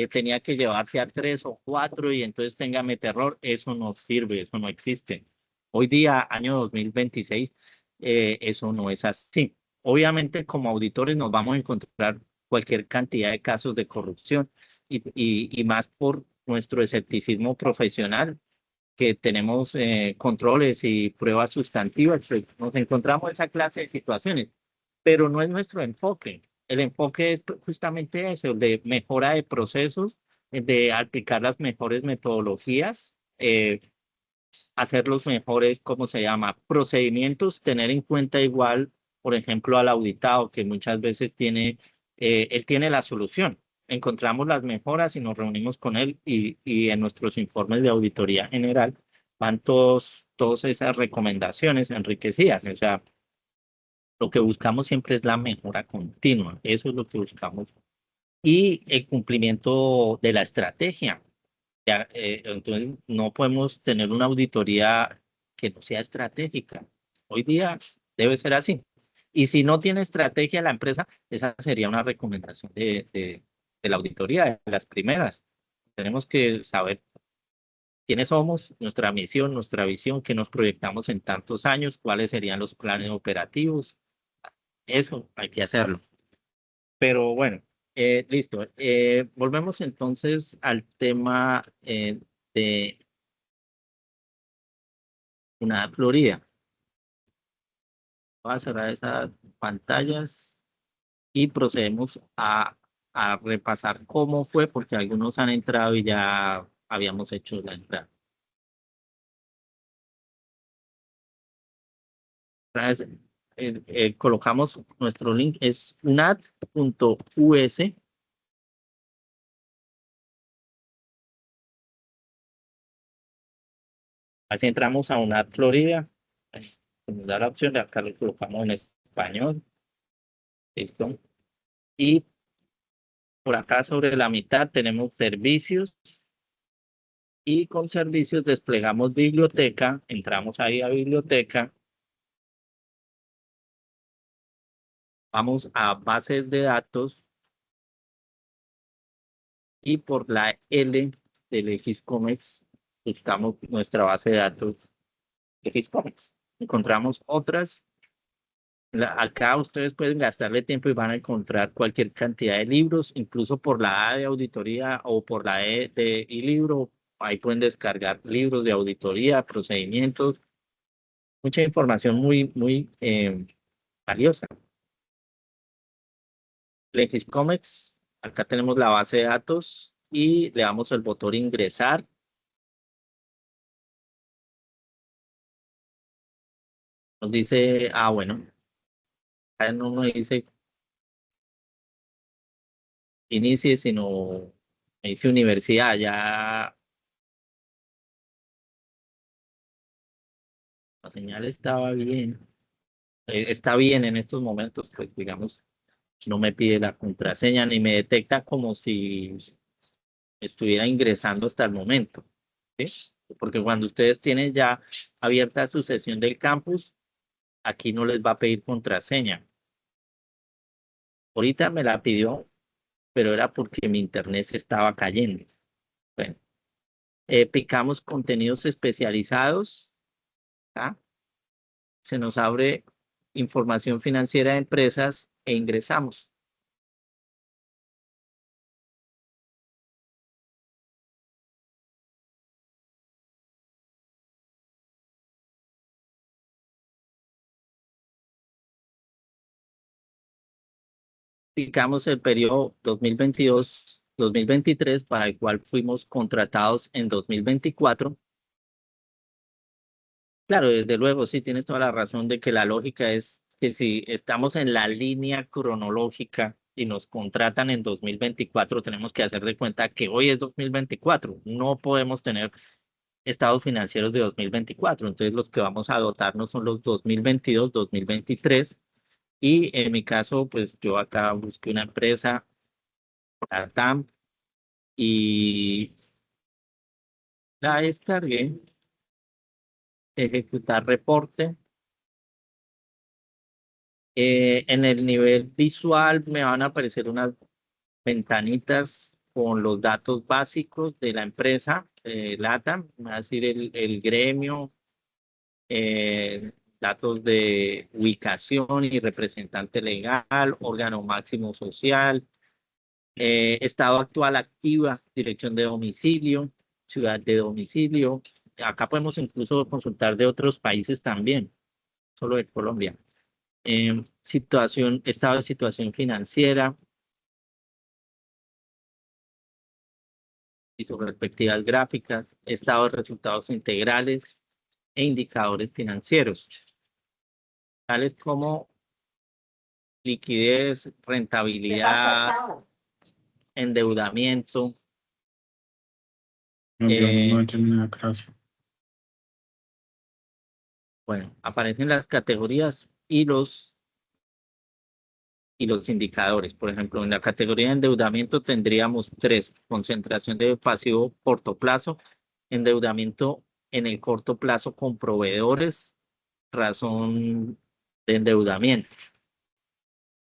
tenía que llevarse a 3 o 4 y entonces téngame terror. Eso no sirve, eso no existe. Hoy día, año 2026, eso no es así. Obviamente, como auditores nos vamos a encontrar cualquier cantidad de casos de corrupción y más por nuestro escepticismo profesional que tenemos controles y pruebas sustantivas, pues nos encontramos esa clase de situaciones, pero no es nuestro enfoque. El enfoque es justamente eso, de mejora de procesos, de aplicar las mejores metodologías, hacer los mejores, ¿cómo se llama? Procedimientos, tener en cuenta igual, por ejemplo, al auditado, que muchas veces él tiene la solución. Encontramos las mejoras y nos reunimos con él y en nuestros informes de auditoría general van todas esas recomendaciones enriquecidas. O sea, lo que buscamos siempre es la mejora continua. Eso es lo que buscamos. Y el cumplimiento de la estrategia. Ya, entonces, no podemos tener una auditoría que no sea estratégica. Hoy día debe ser así. Y si no tiene estrategia la empresa, esa sería una recomendación de la auditoría, de las primeras. Tenemos que saber quiénes somos, nuestra misión, nuestra visión, qué nos proyectamos en tantos años, cuáles serían los planes operativos. Eso hay que hacerlo. Pero bueno, listo. Volvemos entonces al tema de una Florida. Voy a cerrar esas pantallas y procedemos a repasar cómo fue, porque algunos han entrado y ya habíamos hecho la entrada. Entonces, colocamos nuestro link, es unad.us. Así entramos a UNAD Florida. Nos da la opción de acá lo colocamos en español. Listo. Y por acá sobre la mitad tenemos servicios. Y con servicios desplegamos biblioteca. Entramos ahí a biblioteca. Vamos a bases de datos. Y por la L de Legiscomex buscamos nuestra base de datos Legiscomex. Encontramos otras. Acá ustedes pueden gastarle tiempo y van a encontrar cualquier cantidad de libros, incluso por la A de auditoría o por la E de libro. Ahí pueden descargar libros de auditoría, procedimientos, mucha información muy valiosa. Legiscomex, acá tenemos la base de datos y le damos el botón ingresar. Nos dice, bueno, acá no nos dice inicie, sino me dice universidad, ya la señal estaba bien. Está bien en estos momentos, pues digamos, no me pide la contraseña ni me detecta como si estuviera ingresando hasta el momento, ¿sí? Porque cuando ustedes tienen ya abierta su sesión del campus, aquí no les va a pedir contraseña. Ahorita me la pidió, pero era porque mi internet se estaba cayendo. Bueno, picamos contenidos especializados, ¿ah? se nos abre información financiera de empresas e ingresamos. Aplicamos el periodo 2022-2023 para el cual fuimos contratados en 2024. Claro, desde luego, sí tienes toda la razón de que la lógica es que si estamos en la línea cronológica y nos contratan en 2024, tenemos que hacer de cuenta que hoy es 2024. No podemos tener estados financieros de 2024. Entonces, los que vamos a dotarnos son los 2022, 2023. Y en mi caso, pues yo acá busqué una empresa, TAM, y la descargué, ejecutar reporte. En el nivel visual me van a aparecer unas ventanitas con los datos básicos de la empresa, LATAM, me va a decir el gremio, datos de ubicación y representante legal, órgano máximo social, estado actual activa, dirección de domicilio, ciudad de domicilio. Acá podemos incluso consultar de otros países también, solo de Colombia. Estado de situación financiera y sus respectivas gráficas, estado de resultados integrales e indicadores financieros, tales como liquidez, rentabilidad, endeudamiento. Bueno, aparecen las categorías y los indicadores. Por ejemplo, en la categoría de endeudamiento tendríamos 3: concentración de pasivo corto plazo, endeudamiento en el corto plazo con proveedores, razón de endeudamiento.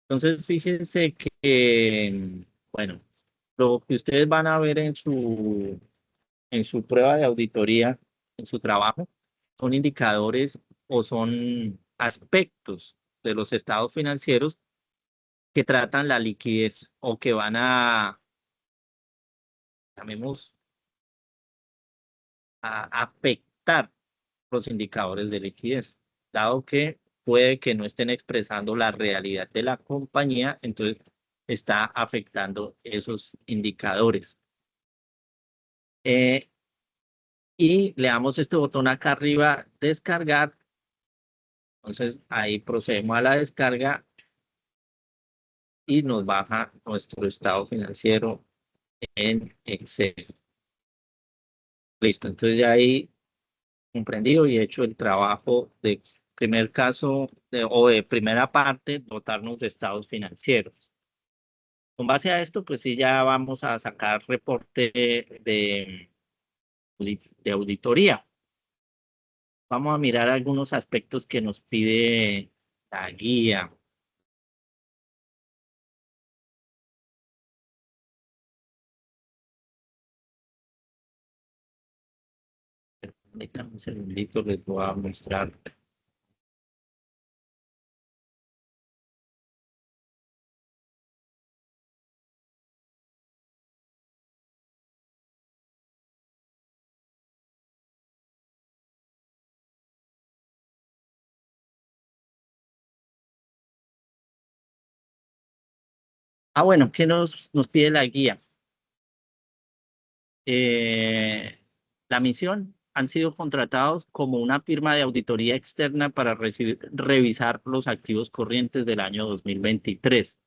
Entonces, fíjense que, bueno, lo que ustedes van a ver en su prueba de auditoría, en su trabajo, son indicadores o son aspectos de los estados financieros que tratan la liquidez o que van a, llamemos, a afectar los indicadores de liquidez, dado que puede que no estén expresando la realidad de la compañía, entonces está afectando esos indicadores. Y le damos este botón acá arriba, descargar. Entonces ahí procedemos a la descarga y nos baja nuestro estado financiero en Excel. Listo, entonces ya ahí comprendido y hecho el trabajo de primer caso o de primera parte, dotarnos de estados financieros. Con base a esto, pues sí, ya vamos a sacar reporte de auditoría. Vamos a mirar algunos aspectos que nos pide la guía. Permítanme un segundito, les voy a mostrar. Bueno, ¿qué nos pide la guía? La misión: han sido contratados como una firma de auditoría externa para revisar los activos corrientes del año 2023.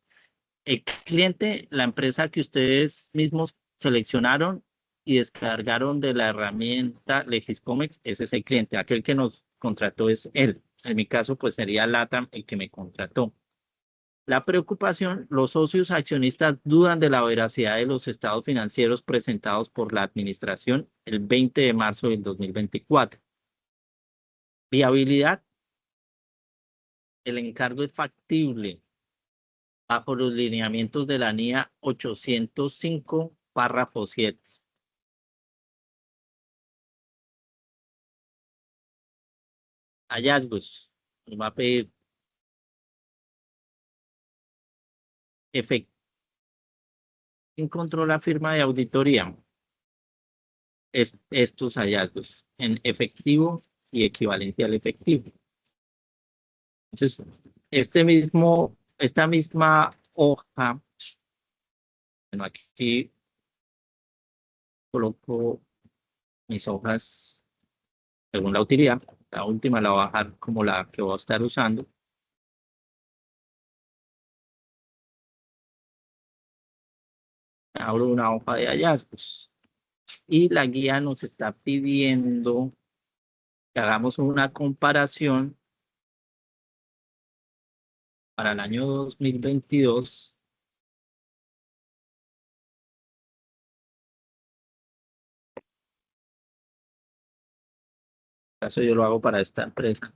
El cliente, la empresa que ustedes mismos seleccionaron y descargaron de la herramienta Legiscomex, ese es el cliente. Aquel que nos contrató es él. En mi caso, pues sería LATAM el que me contrató. La preocupación: los socios accionistas dudan de la veracidad de los estados financieros presentados por la administración el 20 de marzo del 2024. Viabilidad: el encargo es factible bajo los lineamientos de la NIA 805, párrafo 7. Hallazgos: nos va a pedir encontró la firma de auditoría estos hallazgos en efectivo y equivalente al efectivo. Entonces, esta misma hoja, bueno, aquí coloco mis hojas según la utilidad. La última la voy a bajar como la que voy a estar usando. Abro una hoja de hallazgos y la guía nos está pidiendo que hagamos una comparación para el año 2022. En caso yo lo hago para esta empresa.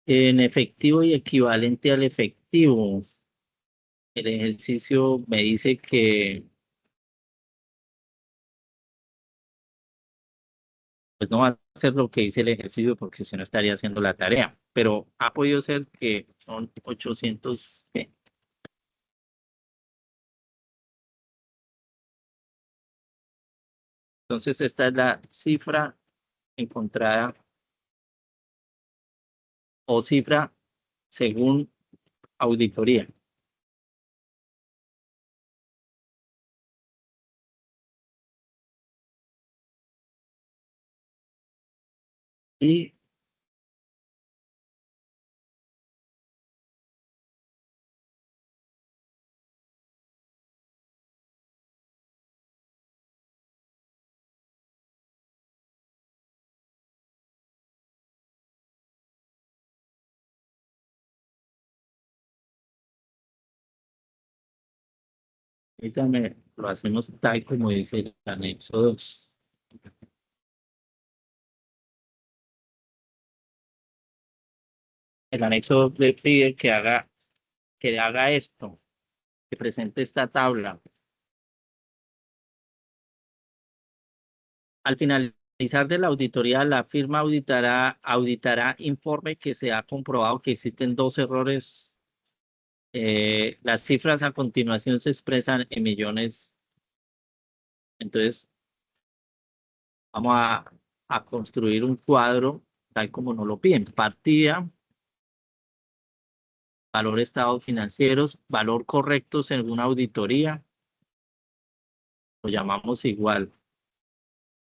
En efectivo y equivalente al efectivo, el ejercicio me dice que pues no va a hacer lo que dice el ejercicio porque si no estaría haciendo la tarea, pero ha podido ser que son 800. ¿Qué? Entonces esta es la cifra encontrada o cifra según auditoría. Y ahorita lo hacemos tal como dice el anexo 2. El anexo le pide que haga esto, que presente esta tabla. Al finalizar de la auditoría, la firma auditará informe que se ha comprobado que existen 2 errores. Las cifras a continuación se expresan en millones. Entonces, vamos a construir un cuadro tal como nos lo piden. Partida, valor estados financieros, valor correcto según auditoría. Lo llamamos igual,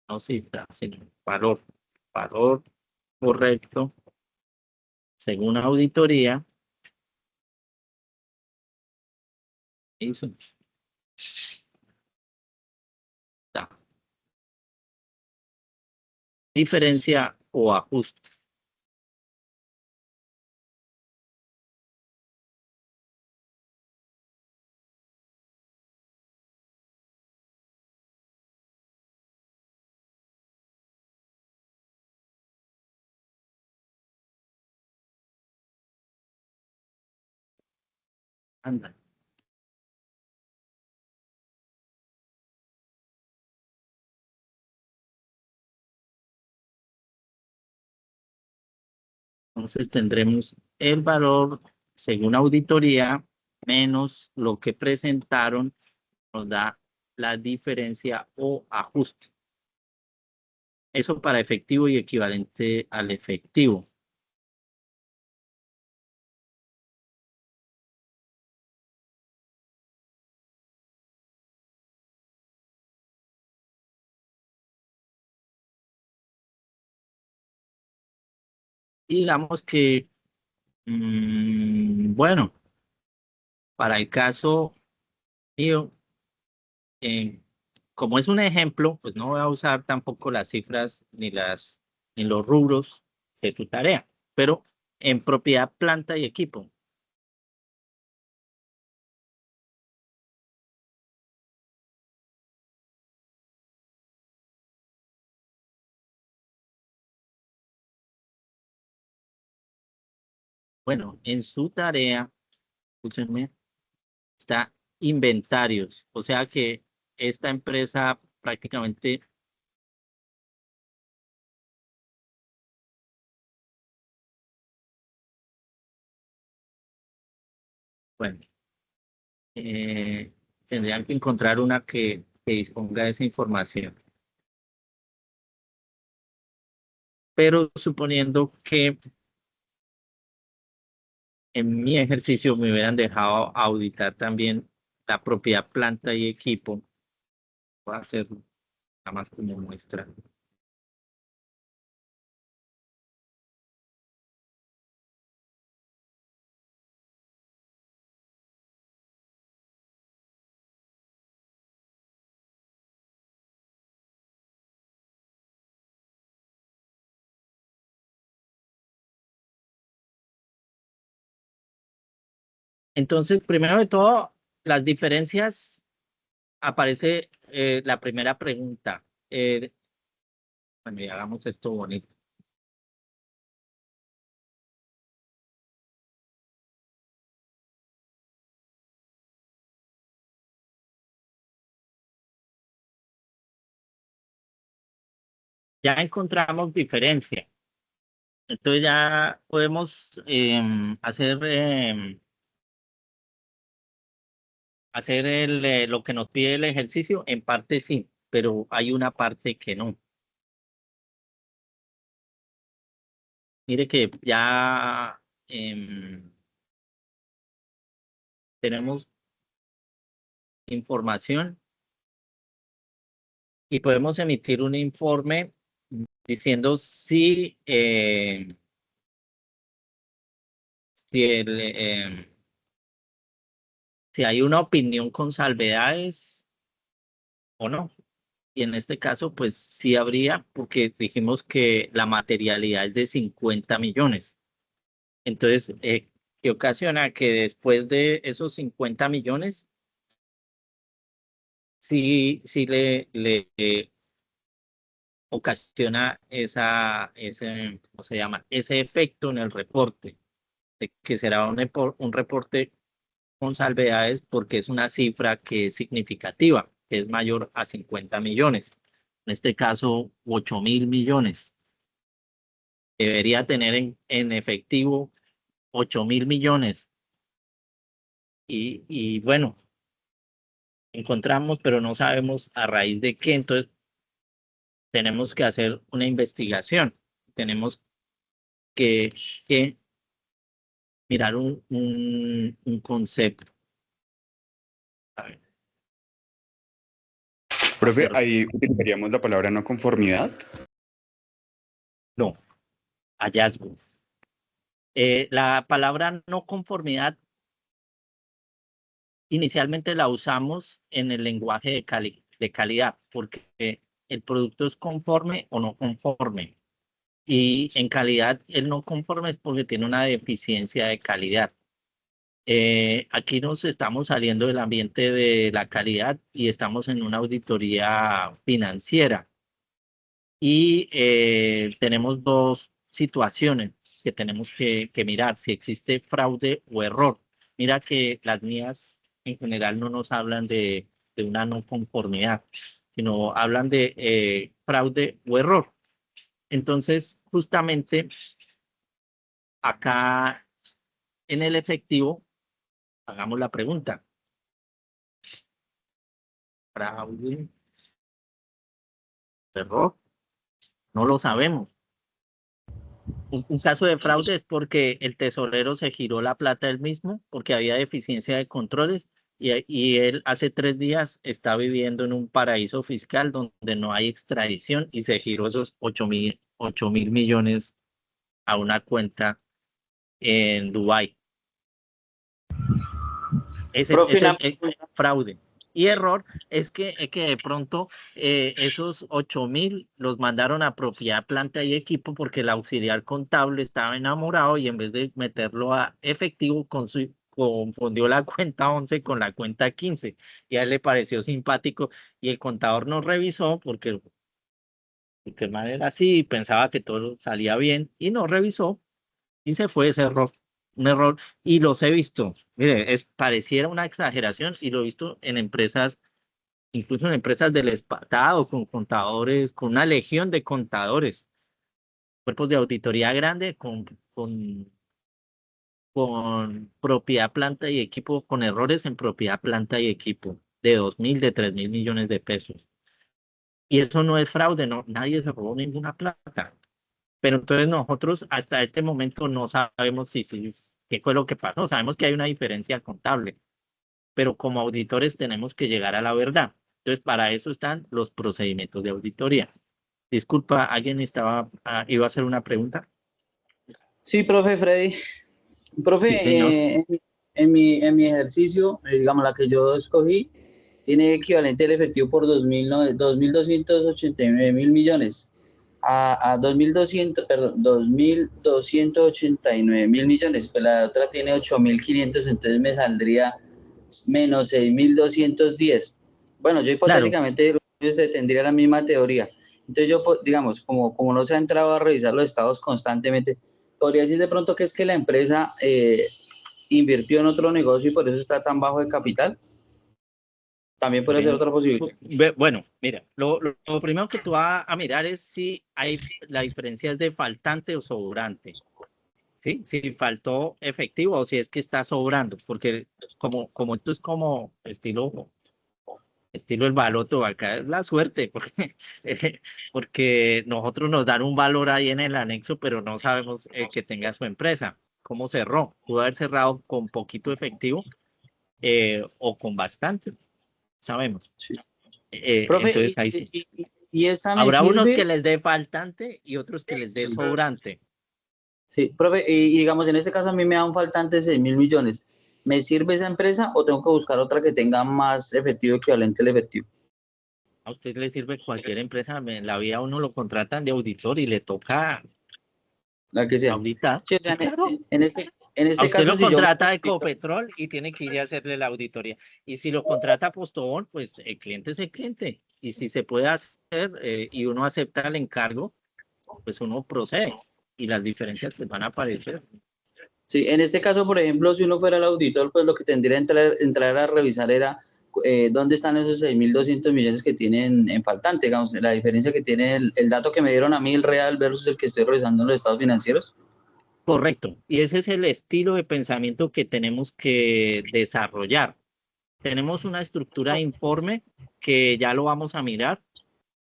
no cifra, sino valor. Valor correcto según auditoría. Eso. Está. Diferencia o ajuste. Anda. Entonces tendremos el valor según auditoría menos lo que presentaron, nos da la diferencia o ajuste. Eso para efectivo y equivalente al efectivo. Y digamos que, bueno, para el caso mío, como es un ejemplo, pues no voy a usar tampoco las cifras ni los rubros de su tarea, pero en propiedad, planta y equipo. Bueno, en su tarea, escúchenme, está inventarios. O sea que esta empresa prácticamente, bueno, eh, tendrían que encontrar una que disponga de esa información. Pero suponiendo que en mi ejercicio me hubieran dejado auditar también la propiedad, planta y equipo, voy a hacer nada más como muestra. Entonces, primero de todo, las diferencias, aparece la primera pregunta. Bueno, y hagamos esto bonito. Ya encontramos diferencia. Entonces ya podemos hacer lo que nos pide el ejercicio. En parte sí, pero hay una parte que no. Mire que ya tenemos información y podemos emitir un informe diciendo si si hay una opinión con salvedades o no. Y en este caso, pues sí habría, porque dijimos que la materialidad es de 50 millones. Entonces, ¿qué ocasiona? Que después de esos 50 millones, sí le ocasiona ¿cómo se llama? Ese efecto en el reporte, de que será un reporte con salvedades porque es una cifra que es significativa, que es mayor a 50 millones. En este caso, 8.000 millones. Debería tener en efectivo 8.000 millones. Y bueno, encontramos, pero no sabemos a raíz de qué. Entonces, tenemos que hacer una investigación. Tenemos que mirar un concepto. A ver, Profe, hacer- ahí utilizaríamos la palabra no conformidad. no, hallazgo. La palabra no conformidad inicialmente la usamos en el lenguaje de calidad, porque el producto es conforme o no conforme. Y en calidad, el no conforme es porque tiene una deficiencia de calidad. Aquí nos estamos saliendo del ambiente de la calidad y estamos en una auditoría financiera. Y tenemos dos situaciones que tenemos que mirar, si existe fraude o error. Mira que las mías en general no nos hablan de una no conformidad, sino hablan de fraude o error. Entonces, justamente acá en el efectivo, hagamos la pregunta. Fraude, error, no lo sabemos. Un caso de fraude es porque el tesorero se giró la plata él mismo, porque había deficiencia de controles y él hace 3 días está viviendo en un paraíso fiscal donde no hay extradición y se giró esos 8.000 millones a una cuenta en Dubái. Profe, Ese es fraude. Y error es que de pronto esos 8.000 los mandaron a propiedad, planta y equipo porque el auxiliar contable estaba enamorado y en vez de meterlo a efectivo, confundió la cuenta 11 con la cuenta 15. Y a él le pareció simpático y el contador no revisó porque el man era así y pensaba que todo salía bien y no revisó y se fue ese error. un error, y los he visto. Mire, pareciera una exageración y lo he visto en empresas, incluso en empresas del Estado, con contadores, con una legión de contadores, cuerpos de auditoría grande, con propiedad, planta y equipo, con errores en propiedad, planta y equipo, de 2.000, de 3.000 millones de pesos. Y eso no es fraude, no, nadie se robó ninguna plata. Pero entonces nosotros hasta este momento no sabemos qué fue lo que pasó. Sabemos que hay una diferencia contable, pero como auditores tenemos que llegar a la verdad. Entonces, para eso están los procedimientos de auditoría. Disculpa, ¿alguien iba a hacer una pregunta? Sí, profe Freddy. Profe, Sí, señor. en mi ejercicio, digamos, la que yo escogí, tiene equivalente el efectivo por 2.289 millones a 2.200, perdón, 2.289 millones, pero la otra tiene 8.500, entonces me saldría menos 6.210. Bueno, yo Claro, hipotéticamente tendría la misma teoría. Entonces yo, digamos, como no se ha entrado a revisar los estados constantemente, podría decir de pronto que es que la empresa invirtió en otro negocio y por eso está tan bajo de capital. También puede ser bueno, otra posibilidad. bueno, mira, lo primero que tú vas a mirar es si la diferencia es de faltante o sobrante. ¿Sí? Si faltó efectivo o si es que está sobrando, porque como esto es como estilo el baloto, acá es la suerte, porque nosotros nos dan un valor ahí en el anexo, pero no sabemos que tenga su empresa. ¿Cómo cerró? Pudo haber cerrado con poquito efectivo o con bastante, sabemos. Sí. Profe, Entonces ahí sí. y esta me Habrá unos que sirve. les dé faltante y otros que les dé sobrante. Sí, profe, y digamos, en este caso a mí me dan faltante 6.000 millones. ¿Me sirve esa empresa o tengo que buscar otra que tenga más efectivo equivalente al efectivo? A usted le sirve cualquier empresa, en la vida uno lo contratan de auditor y le toca La que sea. auditar. Sí, o sea, Sí, claro. en A este usted caso, lo si yo contrata Ecopetrol y tiene que ir a hacerle la auditoría. Y si lo contrata Postobón, pues el cliente es el cliente. Y si se puede hacer y uno acepta el encargo, pues uno procede. Y las diferencias pues van a aparecer. Sí, en este caso, por ejemplo, si uno fuera el auditor, pues lo que tendría que entrar a revisar era dónde están esos 6.200 millones que tienen en faltante, digamos, la diferencia que tiene el dato que me dieron a mí, el real, versus el que estoy revisando en los estados financieros. Correcto. Y ese es el estilo de pensamiento que tenemos que desarrollar. Tenemos una estructura de informe que ya lo vamos a mirar,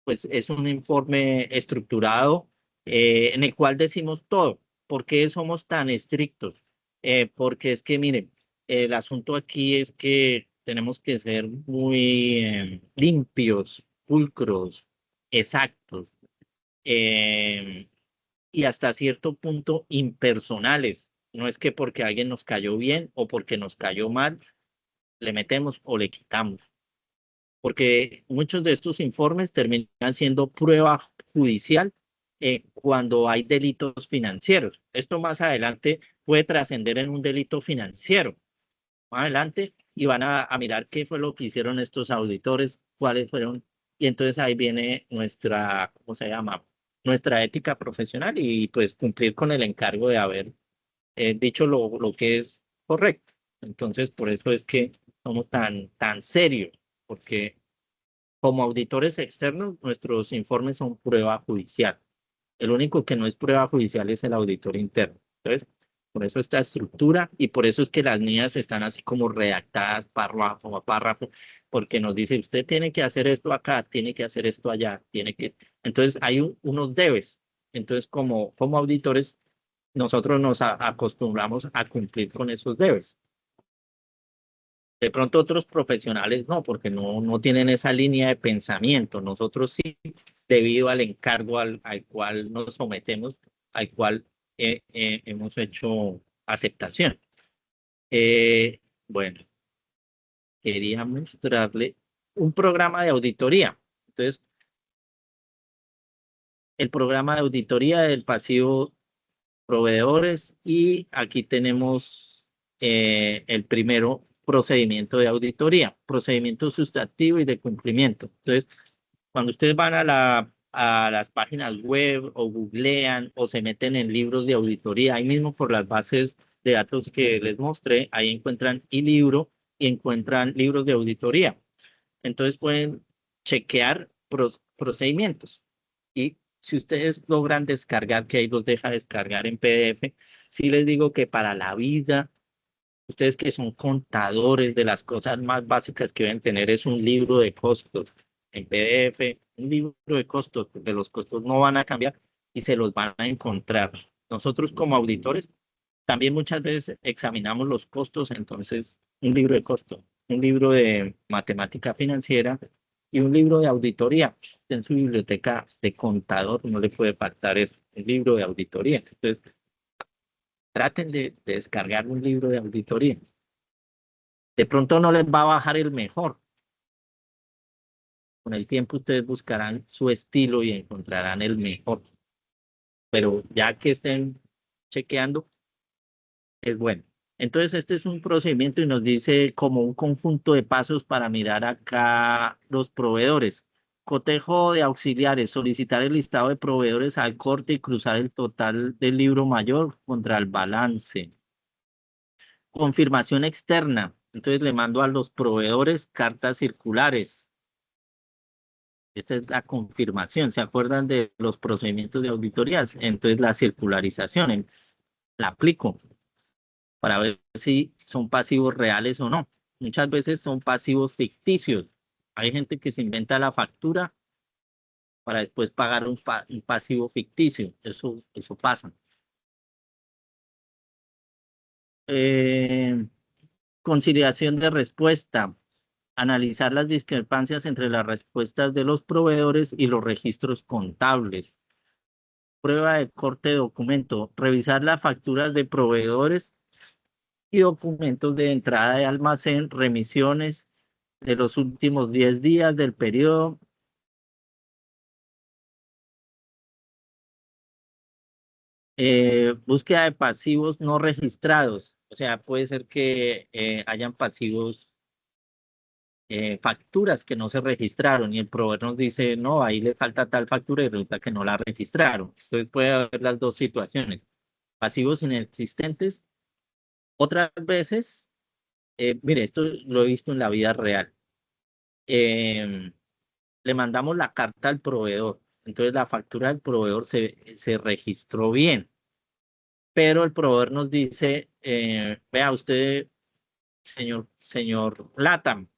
pues es un informe estructurado en el cual decimos todo. ¿Por qué somos tan estrictos? Porque es que, miren, el asunto aquí es que tenemos que ser muy limpios, pulcros, exactos y hasta cierto punto impersonales. No es que porque alguien nos cayó bien o porque nos cayó mal, le metemos o le quitamos porque muchos de estos informes terminan siendo prueba judicial cuando hay delitos financieros. Esto más adelante puede trascender en un delito financiero. Más adelante y van a mirar qué fue lo que hicieron estos auditores, cuáles fueron, y entonces ahí viene nuestra, ¿cómo se llama? Nuestra ética profesional y pues cumplir con el encargo de haber dicho lo que es correcto. Entonces, por eso es que somos tan serios, porque como auditores externos, nuestros informes son prueba judicial. El único que no es prueba judicial es el auditor interno. Entonces, por eso esta estructura y por eso es que las mías están así como redactadas párrafo a párrafo, porque nos dice, usted tiene que hacer esto acá, tiene que hacer esto allá, tiene que... Entonces, hay unos debes. Entonces, como auditores, nosotros nos acostumbramos a cumplir con esos debes. De pronto otros profesionales no, porque no tienen esa línea de pensamiento. Nosotros sí, debido al encargo al cual nos sometemos, al cual hemos hecho aceptación. Bueno, quería mostrarle un programa de auditoría. Entonces, el programa de auditoría del pasivo proveedores y aquí tenemos el primero procedimiento de auditoría, procedimiento sustantivo y de cumplimiento. Entonces, cuando ustedes van a las páginas web o googlean o se meten en libros de auditoría, ahí mismo por las bases de datos que les mostré, ahí encuentran libro y encuentran libros de auditoría. Entonces pueden chequear procedimientos. Y si ustedes logran descargar, que ahí los deja descargar en PDF, sí les digo que para la vida, ustedes que son contadores, de las cosas más básicas que deben tener es un libro de costos en PDF, un libro de costos, porque los costos no van a cambiar y se los van a encontrar. Nosotros como auditores también muchas veces examinamos los costos, entonces un libro de costos, un libro de matemática financiera y un libro de auditoría. En su biblioteca de contador no le puede faltar eso, un libro de auditoría. Entonces, traten de descargar un libro de auditoría. De pronto no les va a bajar el mejor. Con el tiempo ustedes buscarán su estilo y encontrarán el mejor. Pero ya que estén chequeando, es bueno. Entonces, este es un procedimiento y nos dice como un conjunto de pasos para mirar acá los proveedores. Cotejo de auxiliares, solicitar el listado de proveedores al corte y cruzar el total del libro mayor contra el balance. Confirmación externa. Entonces le mando a los proveedores cartas circulares. Esta es la confirmación. ¿Se acuerdan de los procedimientos de auditorías? Entonces la circularización la aplico para ver si son pasivos reales o no. Muchas veces son pasivos ficticios. Hay gente que se inventa la factura para después pagar un pasivo ficticio. Eso pasa. Conciliación de respuesta. Analizar las discrepancias entre las respuestas de los proveedores y los registros contables. Prueba de corte de documento. Revisar las facturas de proveedores y documentos de entrada de almacén, remisiones de los últimos 10 días del periodo. Búsqueda de pasivos no registrados. O sea, puede ser que hayan pasivos, facturas que no se registraron y el proveedor nos dice, no, ahí le falta tal factura y resulta que no la registraron. Entonces puede haber las dos situaciones. Pasivos inexistentes. Otras veces, mire, esto lo he visto en la vida real. Le mandamos la carta al proveedor. Entonces la factura del proveedor se registró bien. Pero el proveedor nos dice, vea usted, señor LATAM,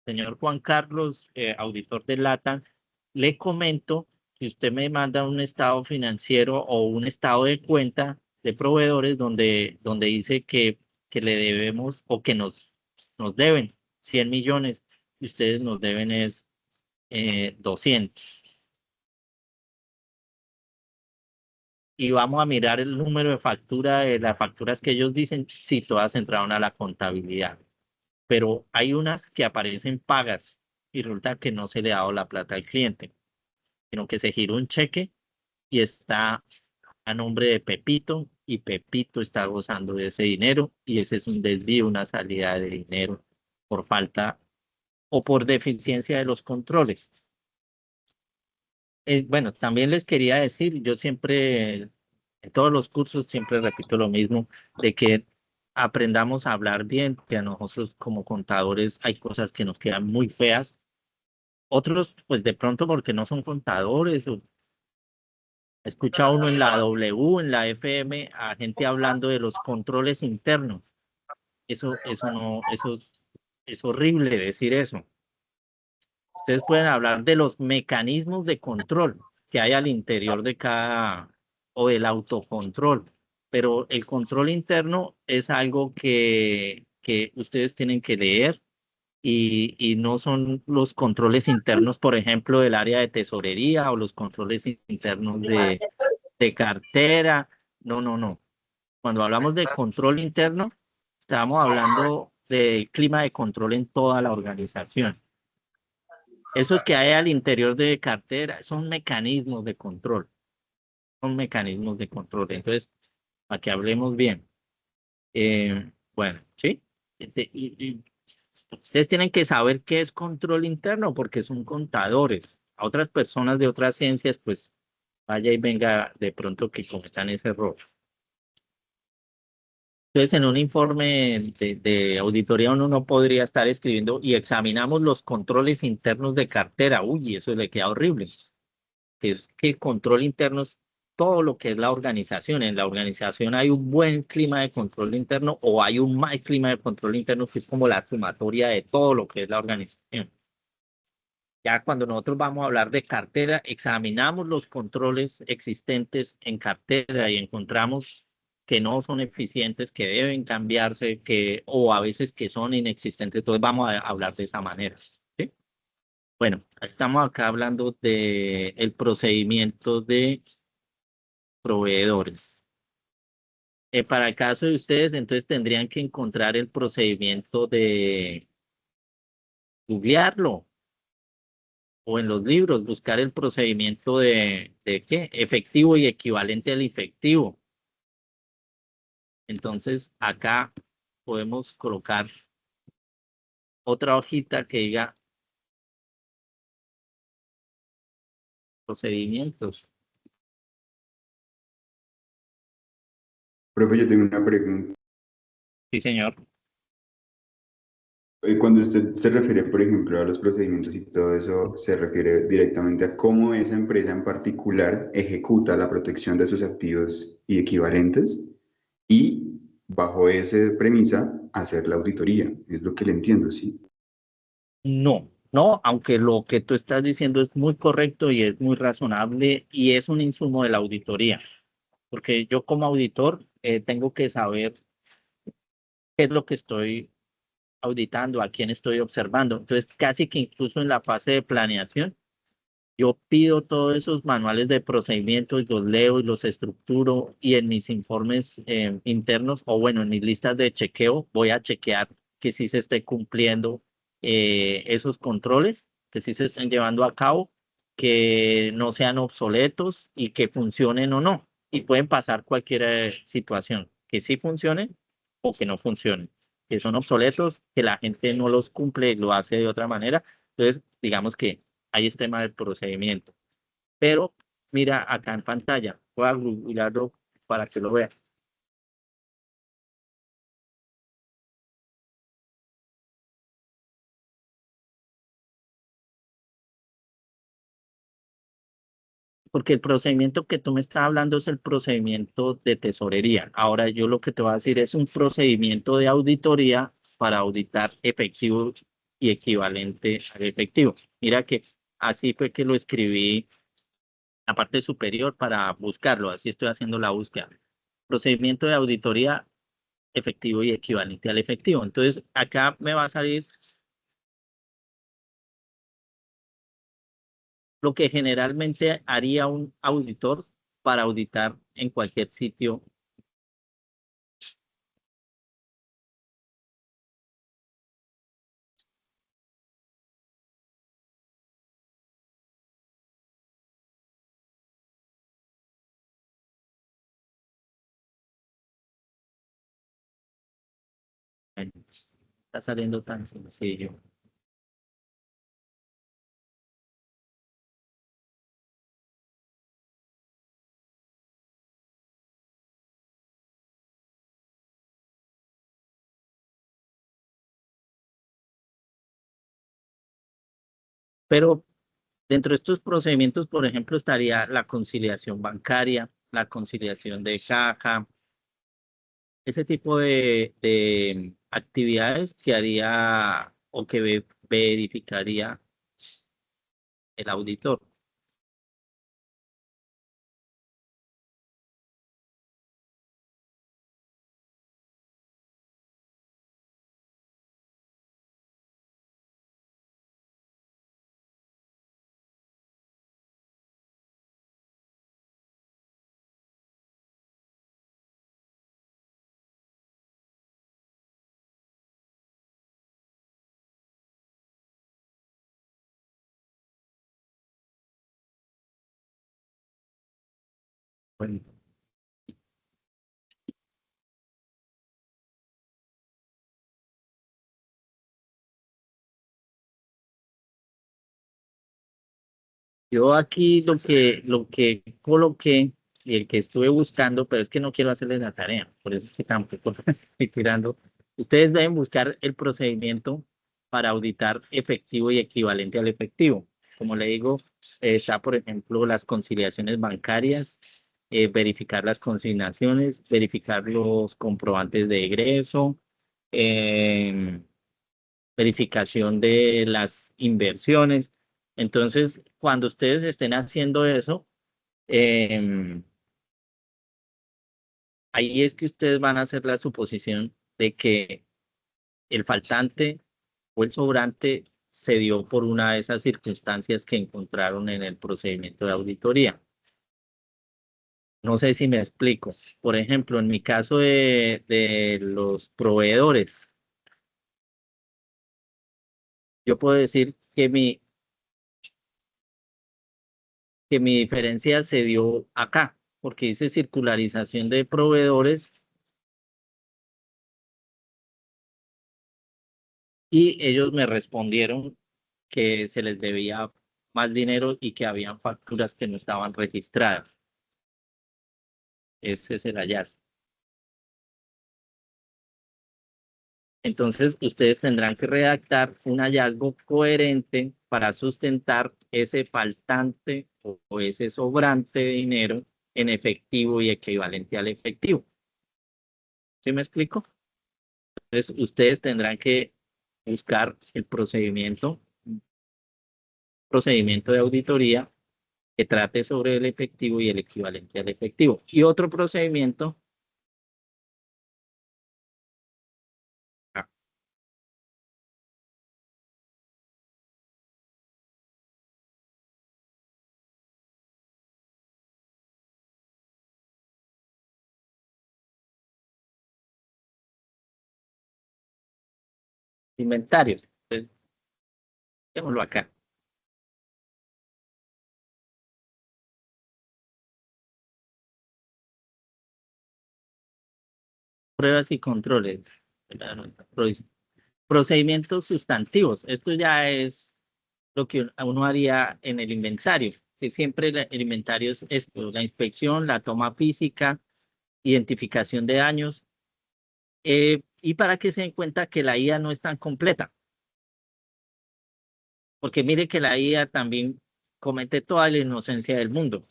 señor Juan Carlos, auditor de LATAM, le comento que usted me manda un estado financiero o un estado de cuenta de proveedores donde dice que le debemos o que nos deben 100 millones y ustedes nos deben es 200. Y vamos a mirar el número de factura de las facturas que ellos dicen, si todas entraron a la contabilidad. Pero hay unas que aparecen pagas y resulta que no se le ha dado la plata al cliente, sino que se giró un cheque y está a nombre de Pepito y Pepito está gozando de ese dinero y ese es un desvío, una salida de dinero por falta o por deficiencia de los controles. Bueno, también les quería decir, yo siempre, en todos los cursos, siempre repito lo mismo, de que aprendamos a hablar bien, que a nosotros como contadores hay cosas que nos quedan muy feas. Otros, pues de pronto porque no son contadores. Escucha uno en la W, en la FM, a gente hablando de los controles internos. Eso no, es horrible decir eso. Ustedes pueden hablar de los mecanismos de control que hay al interior de cada, o del autocontrol, pero el control interno es algo que ustedes tienen que leer y no son los controles internos, por ejemplo, del área de tesorería o los controles internos de cartera. No, no, no. Cuando hablamos de control interno, estamos hablando del clima de control en toda la organización. Esos que hay al interior de cartera son mecanismos de control. Son mecanismos de control. Entonces, para que hablemos bien. Bueno, ¿sí? Ustedes tienen que saber qué es control interno porque son contadores. A otras personas de otras ciencias, pues vaya y venga de pronto que cometan ese error. Entonces, en un informe de auditoría uno no podría estar escribiendo y examinamos los controles internos de cartera. Uy, eso le queda horrible. Es que el control interno es todo lo que es la organización. En la organización hay un buen clima de control interno o hay un mal clima de control interno que es como la sumatoria de todo lo que es la organización. Ya cuando nosotros vamos a hablar de cartera, examinamos los controles existentes en cartera y encontramos que no son eficientes, que deben cambiarse, o a veces que son inexistentes. Entonces vamos a hablar de esa manera. ¿Sí? Bueno, estamos acá hablando de el procedimiento de proveedores. Para el caso de ustedes, entonces tendrían que encontrar el procedimiento de googlearlo o en los libros, buscar el procedimiento de ¿qué? Efectivo y equivalente al efectivo. Entonces, acá podemos colocar otra hojita que diga procedimientos. Profe, yo tengo una pregunta. Sí, señor. Cuando usted se refiere, por ejemplo, a los procedimientos y todo eso, se refiere directamente a cómo esa empresa en particular ejecuta la protección de sus activos y equivalentes y bajo esa premisa hacer la auditoría. Es lo que le entiendo, ¿sí? No, no, aunque lo que tú estás diciendo es muy correcto y es muy razonable y es un insumo de la auditoría, porque yo como auditor tengo que saber qué es lo que estoy auditando, a quién estoy observando. Entonces, casi que incluso en la fase de planeación, yo pido todos esos manuales de procedimientos, los leo y los estructuro y en mis informes internos o bueno, en mis listas de chequeo voy a chequear que sí se esté cumpliendo esos controles, que sí se estén llevando a cabo, que no sean obsoletos y que funcionen o no. Y pueden pasar cualquier situación, que sí funcionen o que no funcionen, que son obsoletos, que la gente no los cumple y lo hace de otra manera. Entonces, digamos que ahí es tema del procedimiento. Pero mira acá en pantalla, voy a googlearlo para que lo vean. Porque el procedimiento que tú me estás hablando es el procedimiento de tesorería. Ahora yo lo que te voy a decir es un procedimiento de auditoría para auditar efectivo y equivalente al efectivo. Mira que así fue que lo escribí en la parte superior para buscarlo. Así estoy haciendo la búsqueda. Procedimiento de auditoría efectivo y equivalente al efectivo. Entonces, acá me va a salir lo que generalmente haría un auditor para auditar en cualquier sitio. Está saliendo tan sencillo. Pero dentro de estos procedimientos, por ejemplo, estaría la conciliación bancaria, la conciliación de caja, ese tipo de actividades que haría o que verificaría el auditor. Bueno, yo aquí lo que coloqué y el que estuve buscando, pero es que no quiero hacerles la tarea, por eso es que tampoco estoy tirando. Ustedes deben buscar el procedimiento para auditar efectivo y equivalente al efectivo. Como le digo, está, por ejemplo, las conciliaciones bancarias, verificar las consignaciones, verificar los comprobantes de egreso, verificación de las inversiones. Entonces, cuando ustedes estén haciendo eso, ahí es que ustedes van a hacer la suposición de que el faltante o el sobrante se dio por una de esas circunstancias que encontraron en el procedimiento de auditoría. No sé si me explico. Por ejemplo, en mi caso de los proveedores, yo puedo decir que mi diferencia se dio acá, porque hice circularización de proveedores y ellos me respondieron que se les debía más dinero y que habían facturas que no estaban registradas. Ese es el hallazgo. Entonces, ustedes tendrán que redactar un hallazgo coherente para sustentar ese faltante o ese sobrante de dinero en efectivo y equivalente al efectivo. ¿Sí me explico? Entonces, ustedes tendrán que buscar el procedimiento de auditoría que trate sobre el efectivo y el equivalente al efectivo. Y otro procedimiento, inventarios. Entonces, démoslo acá. Pruebas y controles. Procedimientos sustantivos. Esto ya es lo que uno haría en el inventario, que siempre el inventario es esto, la inspección, la toma física, identificación de daños, y para que se den cuenta que la IA no es tan completa, porque mire que la IA también comete toda la inocencia del mundo,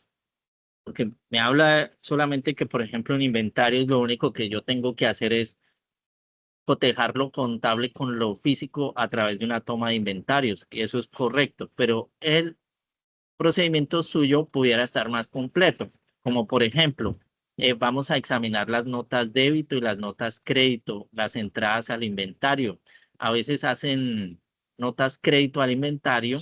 porque me habla solamente que, por ejemplo, en inventarios lo único que yo tengo que hacer es cotejar lo contable con lo físico a través de una toma de inventarios, y eso es correcto, pero el procedimiento suyo pudiera estar más completo, como por ejemplo, vamos a examinar las notas débito y las notas crédito, las entradas al inventario. A veces hacen notas crédito al inventario,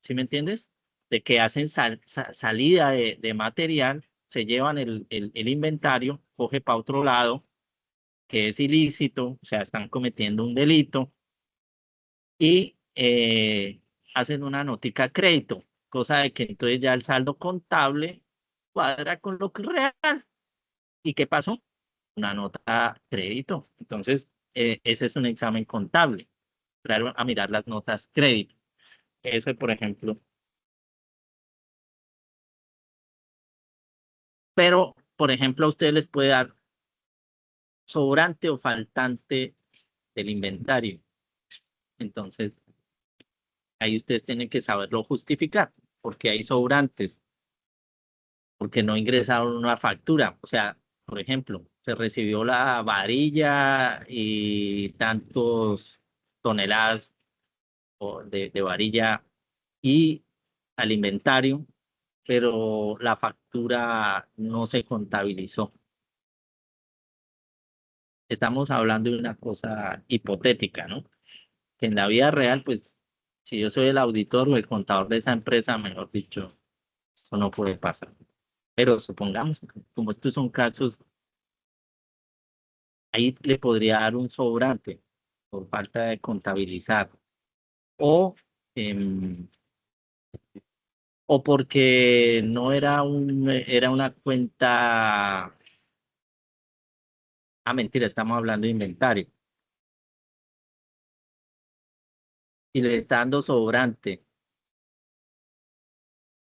¿sí me entiendes? De que hacen salida de material, se llevan el inventario, coge para otro lado, que es ilícito, o sea, están cometiendo un delito, y hacen una notica crédito, cosa de que entonces ya el saldo contable cuadra con lo que es real. ¿Y qué pasó? Una nota crédito. Entonces, ese es un examen contable. Claro, a mirar las notas crédito. Ese, por ejemplo. Pero, por ejemplo, a usted les puede dar sobrante o faltante del inventario. Entonces, ahí ustedes tienen que saberlo justificar, porque hay sobrantes, porque no ingresaron una factura. O sea, por ejemplo, se recibió la varilla y tantos toneladas de varilla y al inventario, pero la factura no se contabilizó. Estamos hablando de una cosa hipotética, ¿no? Que en la vida real, pues, si yo soy el auditor o el contador de esa empresa, mejor dicho, eso no puede pasar. Pero supongamos, como estos son casos, ahí le podría dar un sobrante por falta de contabilizar o, em, o porque no era era una cuenta, mentira, estamos hablando de inventario, y le está dando sobrante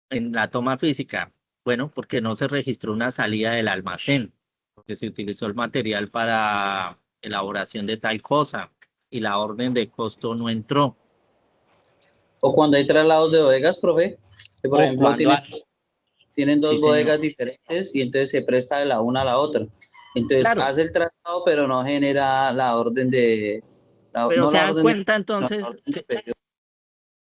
en la toma física, Bueno, porque no se registró una salida del almacén, porque se utilizó el material para elaboración de tal cosa y la orden de costo no entró. O cuando hay traslados de bodegas, profe, que por O ejemplo cuando tienen sí, dos señor. bodegas diferentes y entonces se presta de la una a la otra. Entonces Claro, hace el traslado, pero no genera la orden de, pero no se la dan orden de, cuenta no, la entonces, orden de pedido.